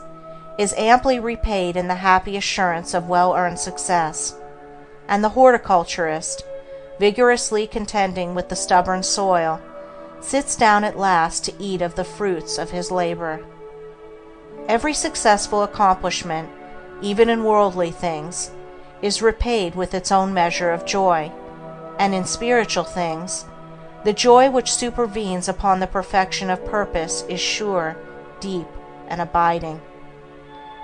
is amply repaid in the happy assurance of well-earned success, and the horticulturist, vigorously contending with the stubborn soil, sits down at last to eat of the fruits of his labor. Every successful accomplishment, even in worldly things, is repaid with its own measure of joy, and in spiritual things, the joy which supervenes upon the perfection of purpose is sure, deep, and abiding.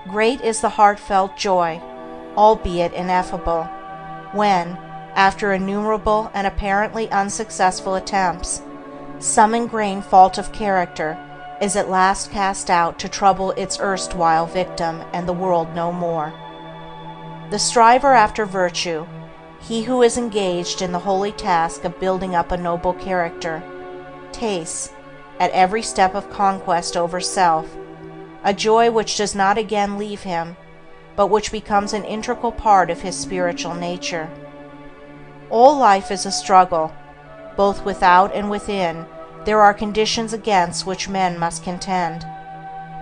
Great is the heartfelt joy, albeit ineffable, when, after innumerable and apparently unsuccessful attempts, some ingrained fault of character is at last cast out to trouble its erstwhile victim and the world no more. The striver after virtue, he who is engaged in the holy task of building up a noble character, tastes, at every step of conquest over self, a joy which does not again leave him, but which becomes an integral part of his spiritual nature. All life is a struggle. Both without and within there are conditions against which men must contend.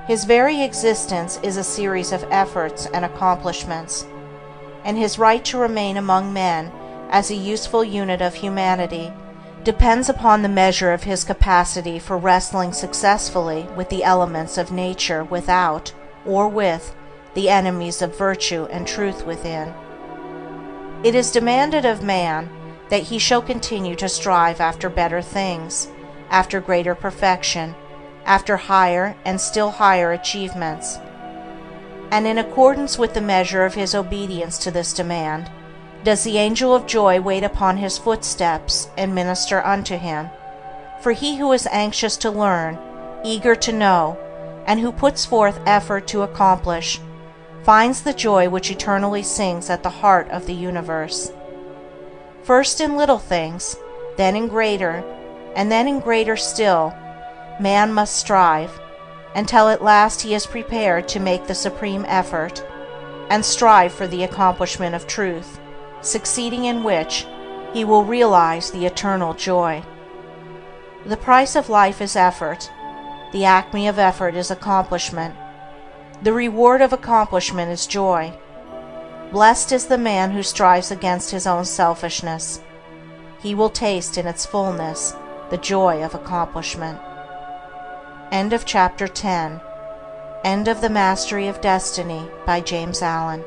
His very existence is a series of efforts and accomplishments, and his right to remain among men as a useful unit of humanity depends upon the measure of his capacity for wrestling successfully with the elements of nature without, or with, the enemies of virtue and truth within. It is demanded of man that he shall continue to strive after better things, after greater perfection, after higher and still higher achievements. And in accordance with the measure of his obedience to this demand, does the angel of joy wait upon his footsteps and minister unto him. For he who is anxious to learn, eager to know, and who puts forth effort to accomplish, finds the joy which eternally sings at the heart of the universe. First in little things, then in greater, and then in greater still, man must strive, until at last he is prepared to make the supreme effort, and strive for the accomplishment of truth, succeeding in which he will realize the eternal joy. The price of life is effort. The acme of effort is accomplishment. The reward of accomplishment is joy. Blessed is the man who strives against his own selfishness. He will taste in its fullness the joy of accomplishment. End of chapter 10. End of The Mastery of Destiny by James Allen.